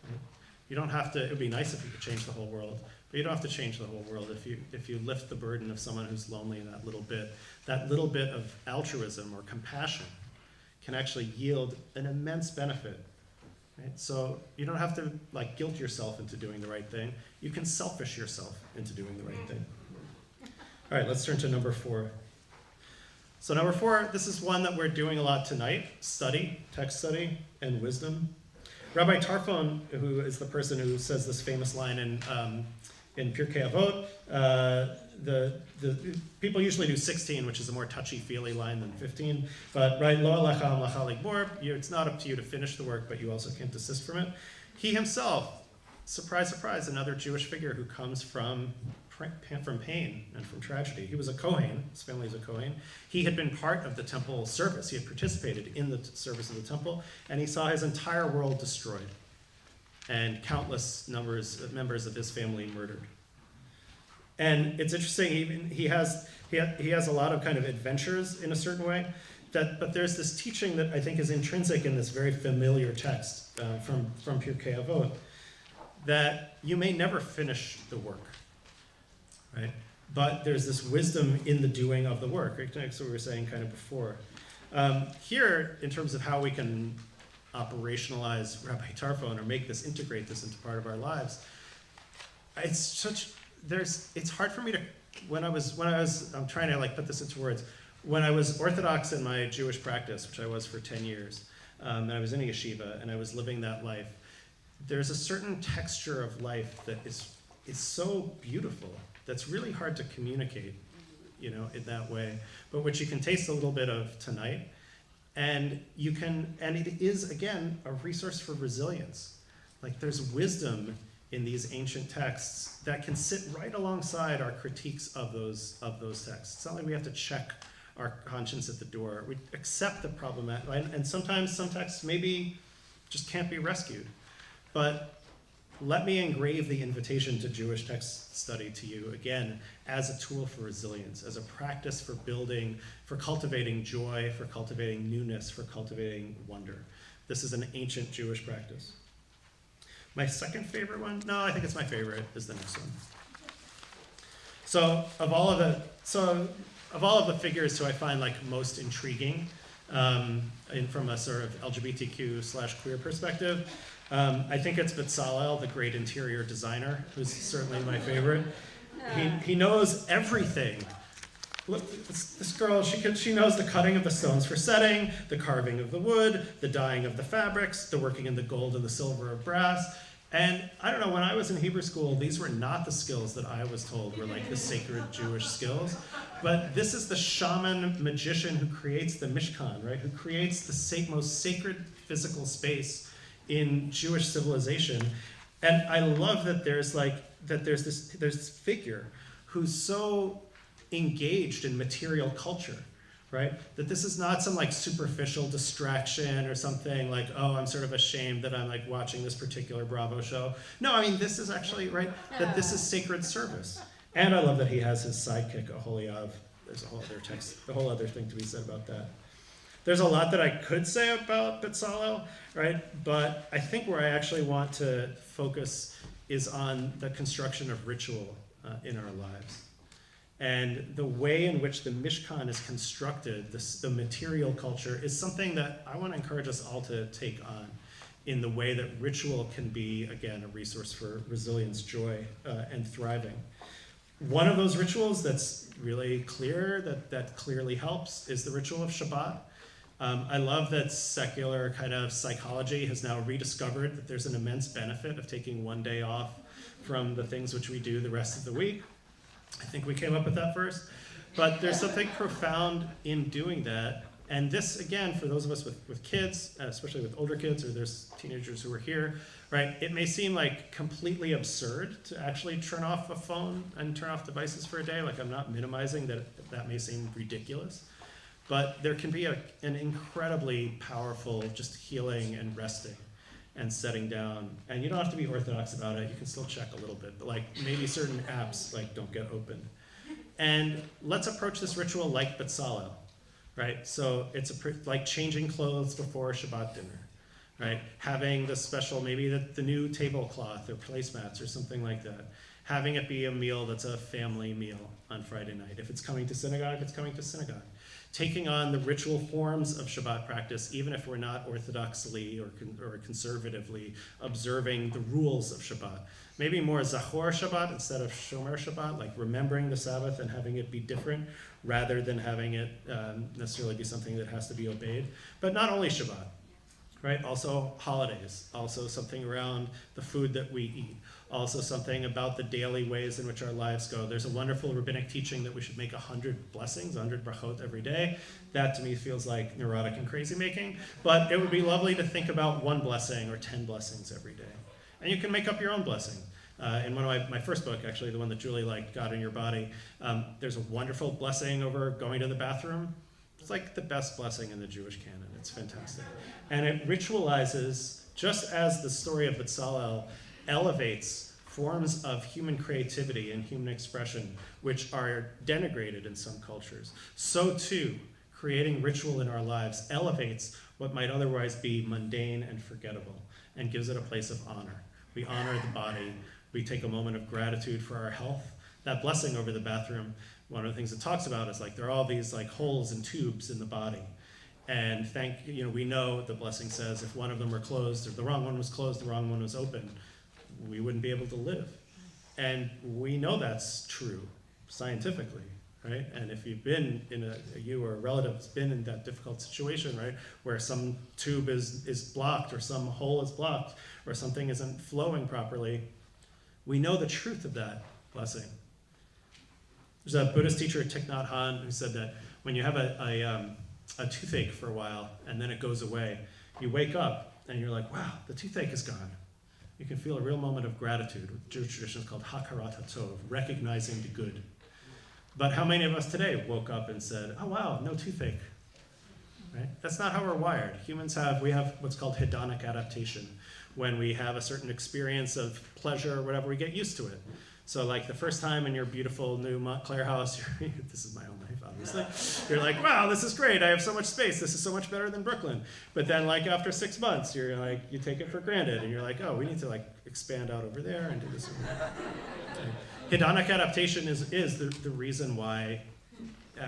Right? You don't have to. It would be nice if you could change the whole world, but you don't have to change the whole world if you lift the burden of someone who's lonely in that little bit of altruism or compassion can actually yield an immense benefit. Right? So you don't have to guilt yourself into doing the right thing. You can selfish yourself into doing the right thing. All right, let's turn to number 4. So number 4, this is one that we're doing a lot tonight: text study, and wisdom. Rabbi Tarfon, who is the person who says this famous line in Pirkei Avot, the people usually do 16, which is a more touchy-feely line than 15. But right, lo alecha hamlacha ligbor, it's not up to you to finish the work, but you also can't desist from it. He himself, surprise, surprise, another Jewish figure who comes from pain and from tragedy. He was a Kohen. His family is a Kohen. He had been part of the temple service. He had participated in the service of the temple, and he saw his entire world destroyed and countless members of his family murdered. And it's interesting, even he has a lot of kind of adventures in a certain way, but there's this teaching that I think is intrinsic in this very familiar text from Pirkei Avot, that you may never finish the work, right? But there's this wisdom in the doing of the work, right? That's what we were saying kind of before. Here, in terms of how we can operationalize Rabbi Tarfon or integrate this into part of our lives, it's hard for me to, I'm trying to like put this into words. When I was Orthodox in my Jewish practice, which I was for 10 years, and I was in a yeshiva and I was living that life, there's a certain texture of life that is so beautiful that's really hard to communicate, in that way, but which you can taste a little bit of tonight. And it is, again, a resource for resilience. Like there's wisdom in these ancient texts that can sit right alongside our critiques of those texts. It's not like we have to check our conscience at the door. We accept the problematic, right? And sometimes some texts maybe just can't be rescued. But let me engrave the invitation to Jewish text study to you again as a tool for resilience, as a practice for building, for cultivating joy, for cultivating newness, for cultivating wonder. This is an ancient Jewish practice. My second favorite one? No, I think it's my favorite, is the next one. So of all of the figures who I find like most intriguing, from a sort of LGBTQ/queer perspective, I think it's Bezalel, the great interior designer, who's certainly my favorite. He knows everything. Look, this girl, she knows the cutting of the stones for setting, the carving of the wood, the dyeing of the fabrics, the working in the gold and the silver of brass. And I don't know, when I was in Hebrew school, these were not the skills that I was told were like the sacred Jewish skills. But this is the shaman magician who creates the Mishkan, right? Who creates the most sacred physical space in Jewish civilization. And I love that there's this figure who's so engaged in material culture, right? That this is not some like superficial distraction or something like, oh, I'm sort of ashamed that I'm like watching this particular Bravo show. No, I mean, this is actually, right, that this is sacred service. And I love that he has his sidekick, Aholiav. There's a whole other thing to be said about that. There's a lot that I could say about Bezalel, right? But I think where I actually want to focus is on the construction of ritual in our lives. And the way in which the Mishkan is constructed, the material culture, is something that I want to encourage us all to take on in the way that ritual can be, again, a resource for resilience, joy, and thriving. One of those rituals that's really clear, that clearly helps, is the ritual of Shabbat. I love that secular kind of psychology has now rediscovered that there's an immense benefit of taking one day off from the things which we do the rest of the week. I think we came up with that first. But there's something profound in doing that. And this, again, for those of us with kids, especially with older kids, or there's teenagers who are here, right? It may seem like completely absurd to actually turn off a phone and turn off devices for a day. Like, I'm not minimizing that may seem ridiculous. But there can be an incredibly powerful just healing and resting and setting down. And you don't have to be orthodox about it. You can still check a little bit. But like maybe certain apps like don't get open. And let's approach this ritual like Bezalel, right? So it's like changing clothes before Shabbat dinner, right? Having the special, maybe the new tablecloth or placemats or something like that. Having it be a meal that's a family meal on Friday night. If it's coming to synagogue, it's coming to synagogue. Taking on the ritual forms of Shabbat practice, even if we're not orthodoxly or conservatively observing the rules of Shabbat. Maybe more Zachor Shabbat instead of Shomer Shabbat, like remembering the Sabbath and having it be different rather than having it necessarily be something that has to be obeyed. But not only Shabbat, right? Also holidays, also something around the food that we eat. also something about the daily ways in which our lives go. There's a wonderful rabbinic teaching that we should make 100 blessings, 100 brachot every day. That to me feels like neurotic and crazy making, but it would be lovely to think about 1 blessing or 10 blessings every day. And you can make up your own blessing. In one of my first book, actually, the one that Julie liked, God in Your Body, there's a wonderful blessing over going to the bathroom. It's like the best blessing in the Jewish canon. It's fantastic. And it ritualizes, just as the story of Betzalel elevates forms of human creativity and human expression, which are denigrated in some cultures, so too, creating ritual in our lives elevates what might otherwise be mundane and forgettable and gives it a place of honor. We honor the body. We take a moment of gratitude for our health. That blessing over the bathroom, one of the things it talks about is like there are all these like holes and tubes in the body. And we know the blessing says if one of them were closed, or the wrong one was closed, the wrong one was open, we wouldn't be able to live. And we know that's true scientifically, right? And if you've been you or a relative has been in that difficult situation, right, where some tube is blocked or some hole is blocked or something isn't flowing properly, we know the truth of that blessing. There's a Buddhist teacher, Thich Nhat Hanh, who said that when you have a toothache for a while and then it goes away, you wake up and you're like, wow, the toothache is gone. You can feel a real moment of gratitude. Jewish tradition is called hakarat hatov, recognizing the good. But how many of us today woke up and said, oh wow, no toothache? Right? That's not how we're wired. We have what's called hedonic adaptation. When we have a certain experience of pleasure or whatever, we get used to it. So like the first time in your beautiful new Montclair house, this is my own life, obviously, you're like, wow, this is great, I have so much space, this is so much better than Brooklyn. But then like after 6 months, you're like, you take it for granted, and you're like, oh, we need to like expand out over there and do this. Hedonic adaptation is the reason why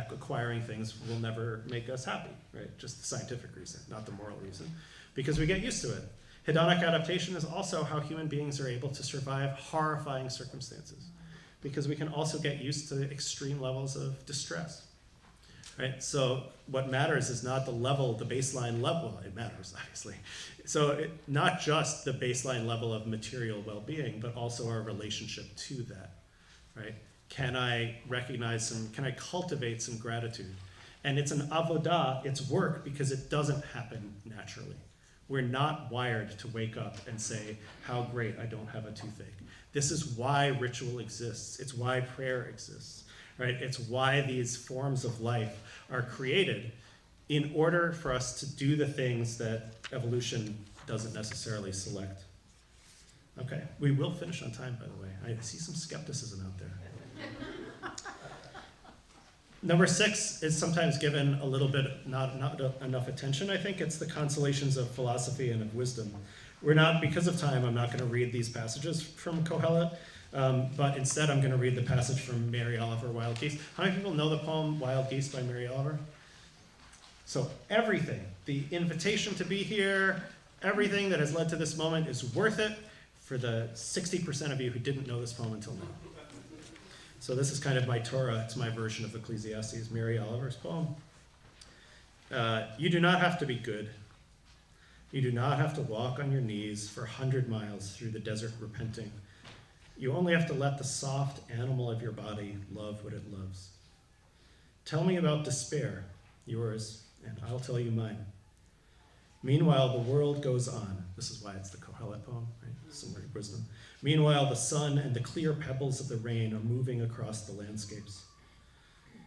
acquiring things will never make us happy, right? Just the scientific reason, not the moral reason, because we get used to it. Hedonic adaptation is also how human beings are able to survive horrifying circumstances, because we can also get used to extreme levels of distress, right? So what matters is not the baseline level, well, it matters, obviously. So not just the baseline level of material well-being, but also our relationship to that, right? Can I cultivate some gratitude? And it's an avodah, it's work, because it doesn't happen naturally. We're not wired to wake up and say, how great I don't have a toothache. This is why ritual exists. It's why prayer exists, right? It's why these forms of life are created in order for us to do the things that evolution doesn't necessarily select. Okay, we will finish on time, by the way. I see some skepticism out there. Number 6 is sometimes given a little bit, not enough attention, I think. It's the consolations of philosophy and of wisdom. Because of time, I'm not going to read these passages from Kohelet, but instead I'm going to read the passage from Mary Oliver, Wild Geese. How many people know the poem Wild Geese by Mary Oliver? So everything, the invitation to be here, everything that has led to this moment is worth it for the 60% of you who didn't know this poem until now. So this is kind of my Torah. It's my version of Ecclesiastes, Mary Oliver's poem. You do not have to be good. You do not have to walk on your knees for 100 miles through the desert repenting. You only have to let the soft animal of your body love what it loves. Tell me about despair, yours, and I'll tell you mine. Meanwhile, the world goes on. This is why it's the Kohelet poem, right? Summary of wisdom. Meanwhile, the sun and the clear pebbles of the rain are moving across the landscapes,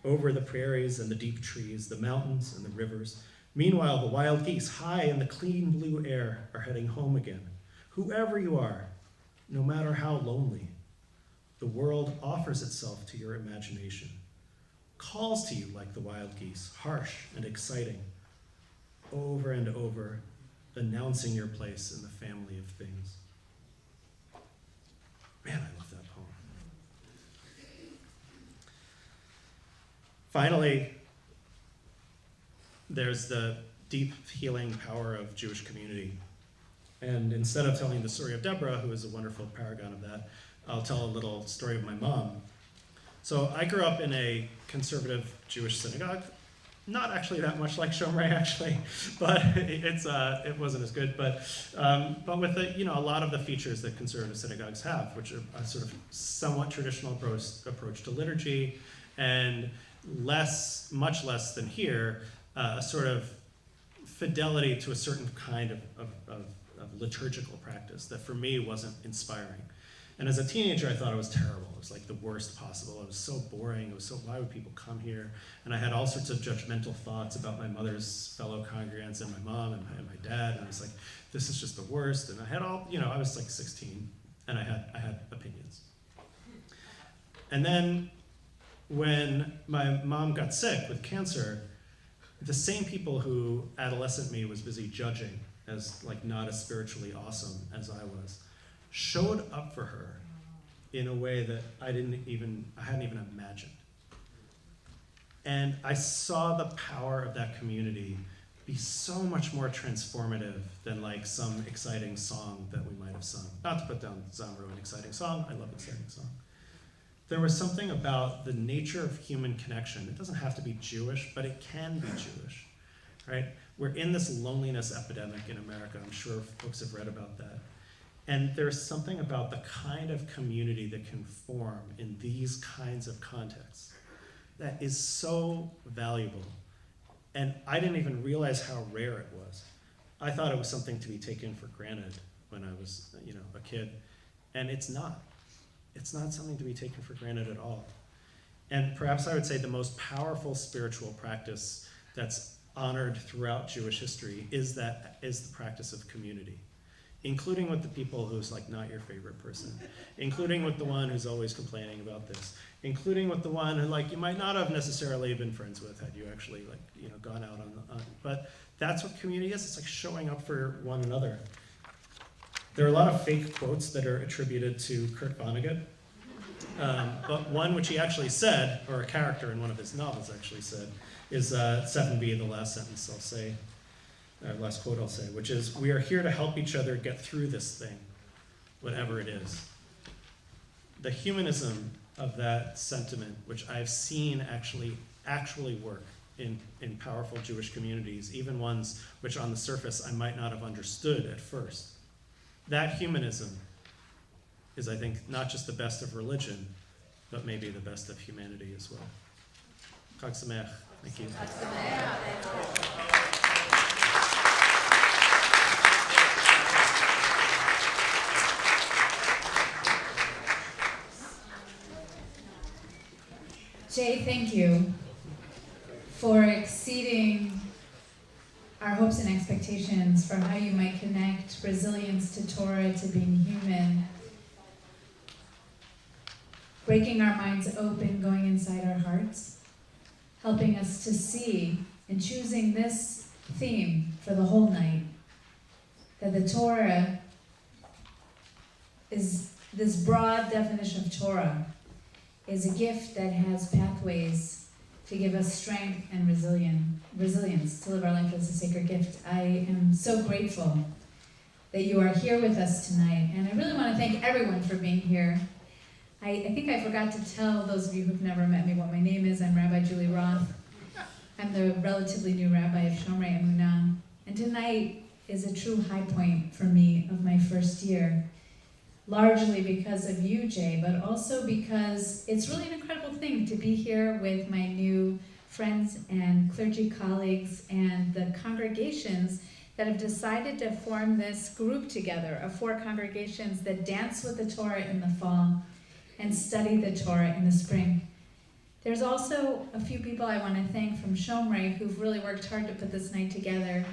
over the prairies and the deep trees, the mountains and the rivers. Meanwhile, the wild geese, high in the clean blue air, are heading home again. Whoever you are, no matter how lonely, the world offers itself to your imagination, calls to you like the wild geese, harsh and exciting, over and over, announcing your place in the family of things. Man, I love that poem. Finally, there's the deep healing power of Jewish community. And instead of telling the story of Deborah, who is a wonderful paragon of that, I'll tell a little story of my mom. So I grew up in a conservative Jewish synagogue, not actually that much like Shomrei actually, but it wasn't as good. But with a lot of the features that conservative synagogues have, which are a sort of somewhat traditional approach to liturgy, and much less than here, a sort of fidelity to a certain kind of liturgical practice that for me wasn't inspiring. And as a teenager, I thought it was terrible. It was like the worst possible. It was so boring. Why would people come here? And I had all sorts of judgmental thoughts about my mother's fellow congregants and my mom and my dad. And I was like, this is just the worst. And I had I was like 16 and I had opinions. And then when my mom got sick with cancer, the same people who adolescent me was busy judging as like not as spiritually awesome as I was, showed up for her in a way that I hadn't even imagined. And I saw the power of that community be so much more transformative than like some exciting song that we might have sung. Not to put down Zamro, an exciting song, I love exciting song. There was something about the nature of human connection. It doesn't have to be Jewish, but it can be Jewish, right? We're in this loneliness epidemic in America. I'm sure folks have read about that. And there's something about the kind of community that can form in these kinds of contexts that is so valuable. And I didn't even realize how rare it was. I thought it was something to be taken for granted when I was, a kid. And it's not. It's not something to be taken for granted at all. And perhaps I would say the most powerful spiritual practice that's honored throughout Jewish history is the practice of community, including with the people who's like not your favorite person, including with the one who's always complaining about this, including with the one who like you might not have necessarily been friends with had you actually gone out on. But that's what community is. It's like showing up for one another. There are a lot of fake quotes that are attributed to Kurt Vonnegut, but one which he actually said, or a character in one of his novels actually said, is 7b, the last sentence I'll say. Last quote I'll say, which is, "We are here to help each other get through this thing, whatever it is." The humanism of that sentiment, which I've seen actually work in powerful Jewish communities, even ones which on the surface I might not have understood at first. That humanism is, I think, not just the best of religion, but maybe the best of humanity as well. Chag Sameach. Thank you. Jay, thank you for exceeding our hopes and expectations for how you might connect resilience to Torah, to being human, breaking our minds open, going inside our hearts, helping us to see, and choosing this theme for the whole night, that the Torah is this broad definition of Torah, is a gift that has pathways to give us strength and resilience to live our life as a sacred gift. I am so grateful that you are here with us tonight, and I really want to thank everyone for being here. I think I forgot to tell those of you who've never met me what my name is. I'm Rabbi Julie Roth. I'm the relatively new rabbi of Shomrei Emunah, and tonight is a true high point for me of my first year. Largely because of you, Jay, but also because it's really an incredible thing to be here with my new friends and clergy colleagues and the congregations that have decided to form this group together of 4 congregations that dance with the Torah in the fall and study the Torah in the spring. There's also a few people I want to thank from Shomrei who've really worked hard to put this night together.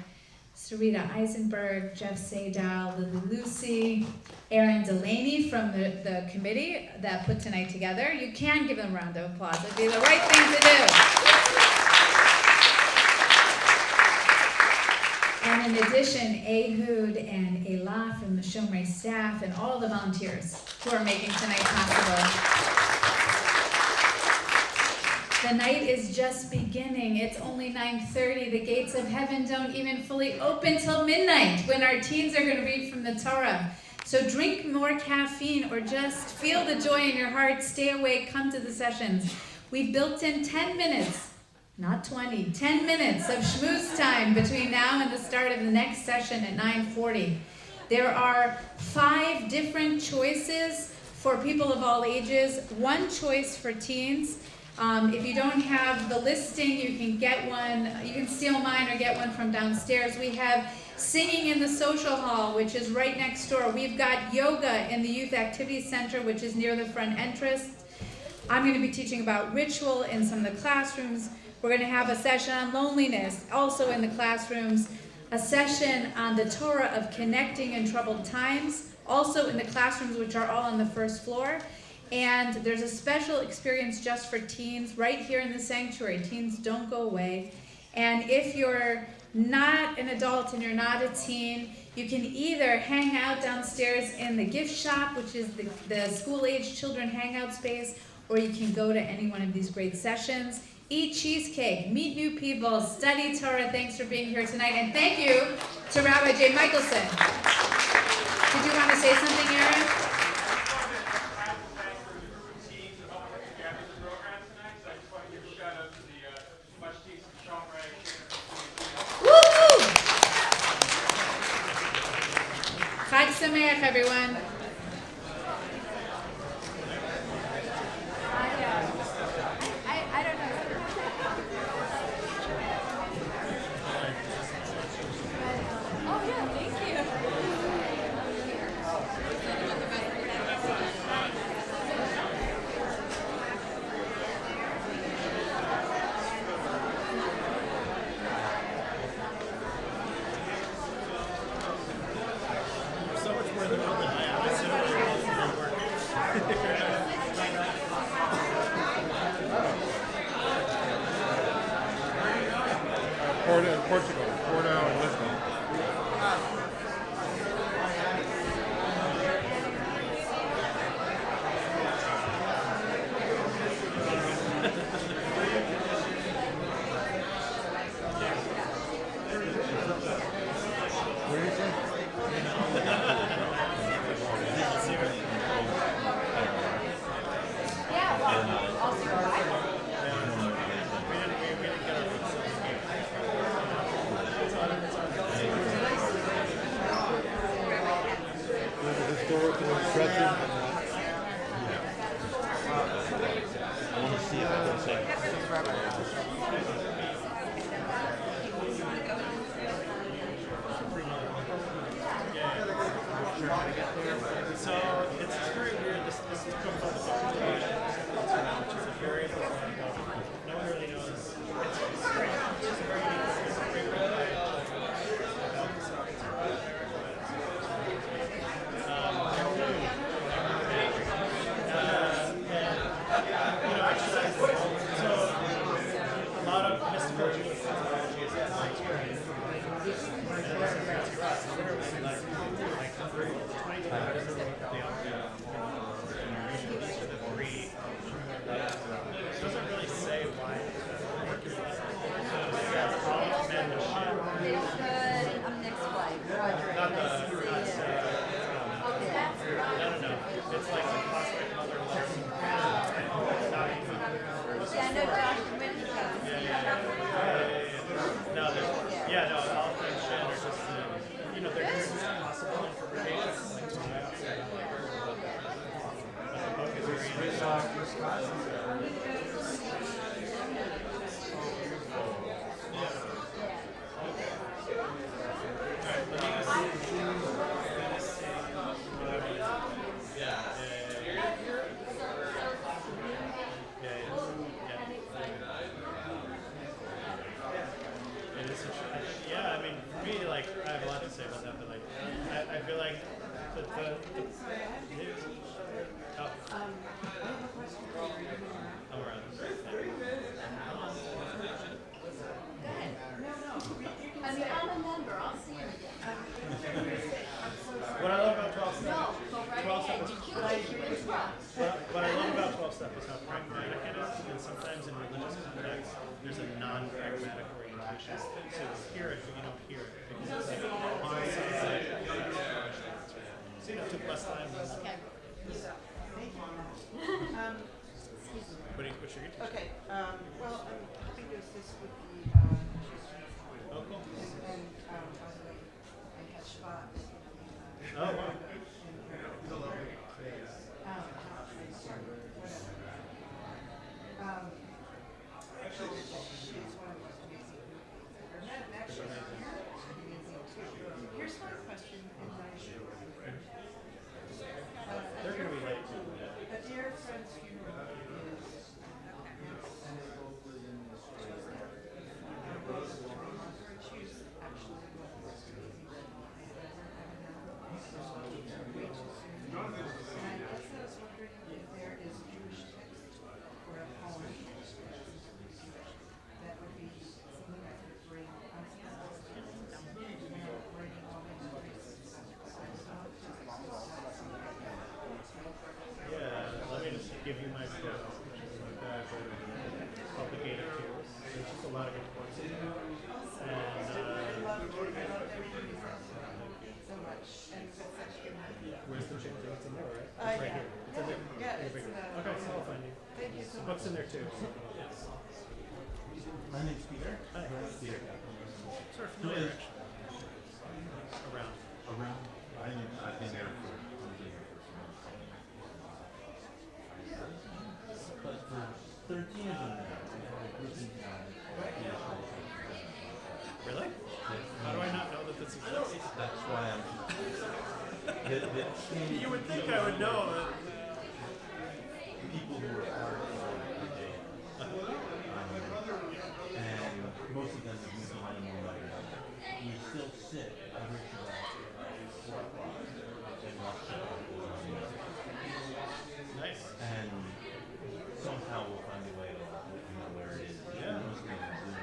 Sarita Eisenberg, Jeff Sadal, Lily Lucy, Aaron Delaney from the committee that put tonight together. You can give them a round of applause. It'd be the right thing to do. And in addition, Ehud and Elah from the Shomrei staff and all the volunteers who are making tonight possible. The night is just beginning. It's only 9:30. The gates of heaven don't even fully open till midnight when our teens are going to read from the Torah. So drink more caffeine or just feel the joy in your heart. Stay awake. Come to the sessions. We've built in 10 minutes not 20, 10 minutes of schmooze time between now and the start of the next session at 9:40. There are 5 different choices for people of all ages, 1 choice for teens. If you don't have the listing, you can get one, you can steal mine or get one from downstairs. We have singing in the social hall, which is right next door. We've got yoga in the Youth Activity Center, which is near the front entrance. I'm going to be teaching about ritual in some of the classrooms. We're going to have a session on loneliness, also in the classrooms. A session on the Torah of connecting in troubled times, also in the classrooms, which are all on the first floor. And there's a special experience just for teens right here in the sanctuary. Teens don't go away. And if you're not an adult and you're not a teen, you can either hang out downstairs in the gift shop, which is the school-age children hangout space, or you can go to any one of these great sessions. Eat cheesecake, meet new people, study Torah. Thanks for being here tonight. And thank you to Rabbi J. Michaelson. Did you want to say something, Aaron? Chag Sameach, everyone. I don't know. Oh yeah, thank you. So much more than open. I sit over here and work. Portugal, Porto, and Lisbon. What did you say? Yeah, well, I'll see what I can. Historical impressive. I want to see it. I don't say. So it's very weird. This is comes from the which is a very no one really knows. It's great. It's very it's a great so a lot of mystical Jewish mythology is doesn't really say why. There's the next flight. Roger. Not the, Okay. no. It's like the cosmic mother. Yeah, I know Josh went to No, all French shit are just, they're just possible interpretations. The book is very I mean, for me, like, I have a lot to say about that, but like, I feel like I'm around. I mean, I'm a member. I'll see you again. What I love about 12 step, No, go right 12 step ahead. is, You killed your instructions. what I love about 12 step is how pragmatic it is, and sometimes in religious contexts, there's a non-pragmatic orientation. So you hear it, but you don't hear it. Because it's like, so it took less time. Okay. What's your guitar? Okay, well, I think there's this Oh, cool. Oh, wow. Here's my question, and They're going to be late. a dear friend's funeral is she's actually and I guess I was wondering if there is Jewish text or a poem that would be something I could bring bringing all these places. Yeah, let me just give you my book, which is my bag propagated here. There's just a lot of good points in there. And, So much, and with such humor. where's the chicken? It's in there, right? It's Yeah. right here. It's in there. Yeah, In the it's big in one. the- Okay, so I'll find you. Thank you so The much. book's in there too. My name's Peter. Hi. Peter. Sort of familiar, actually. Around. Around. I've been there for. But for 13 years in there, Really? How do I not know that this exists? that's why I'm. You would think I would know that. People who are part of the day, and most of them have moved on and on. We still sit every Shabbat at 4 o'clock and watch Shabbat. Nice. And somehow we'll find a way to know where it is. Yeah. Mostly on Zoom.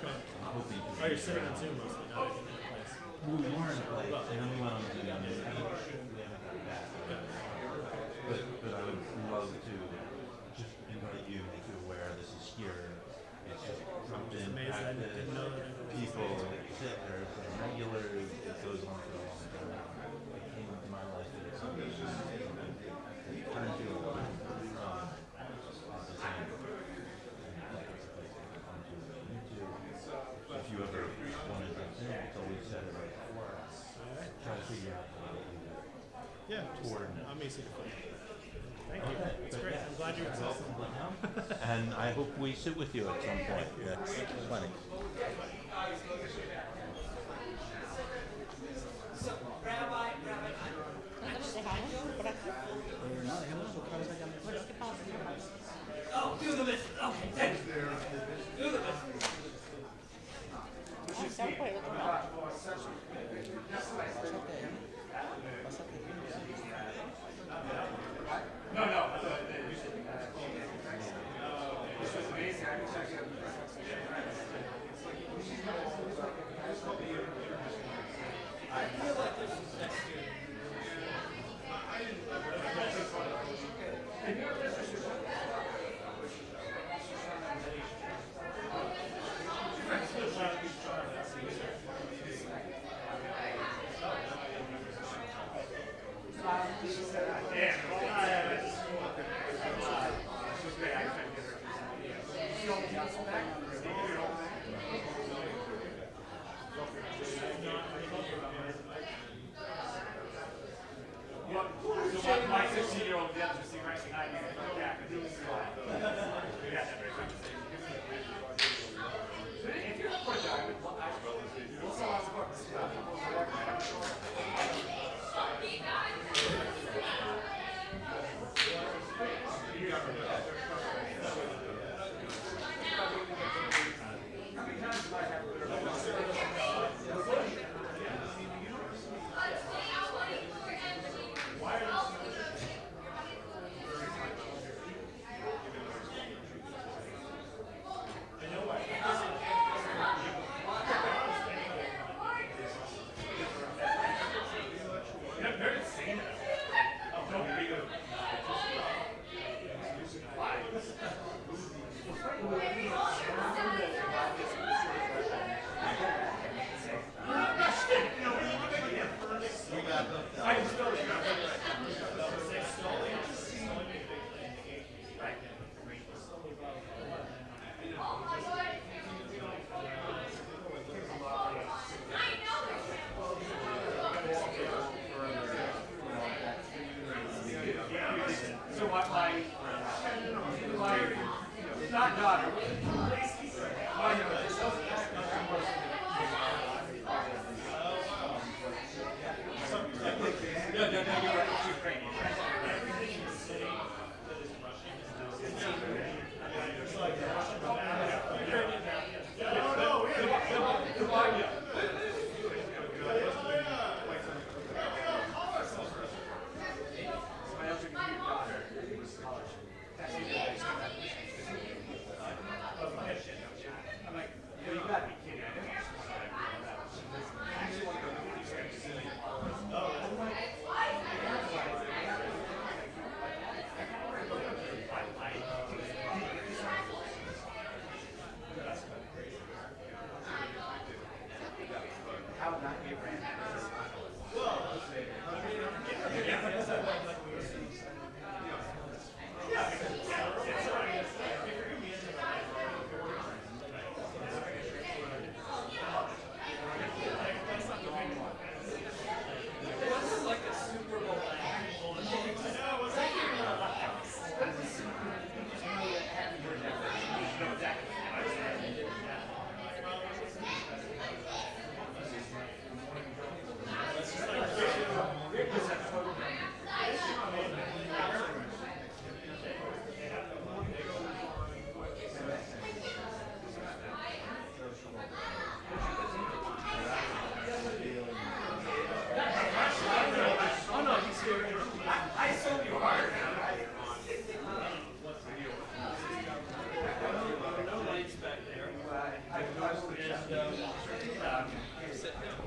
Okay. I'm hoping to Oh, you're sitting on Zoom mostly, not in a place. We were in a place, and then we went on Zoom, and we haven't gone back. But I would love to just invite you to where this is here. It's just dropped in Amazing. I practice. didn't know that. People sit there, some regulars, it goes on for a long time. It came into my life at some point. It turned to a lot at the time. If you ever want to jump in, it's always set it right for us. Try to figure out how to do that. Yeah, Coordinate. I'm easy to find. Thank you. Okay, It's but great. yeah, I'm glad you existed. welcome. And I hope we sit with you at some point. That's plenty. My 16-year-old dad was sitting right behind me. Yeah, if you're up for a diamond, we'll sell lots of books. got my not daughter. No, you're right. It's Ukrainian.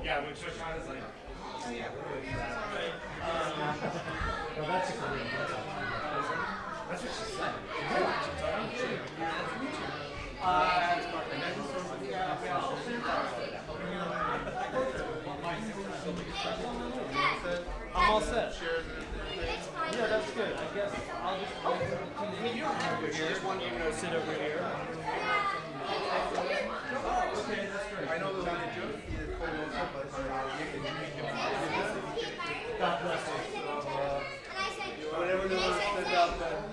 Yeah, which was kind of like. Well, that's a Korean. That's what she said. I'm all set. Yeah, that's good. I guess I'll just wait for the team. You don't have to here. Just want you to sit over here. Okay, that's great. I know the one you God bless you. whatever the one stood up.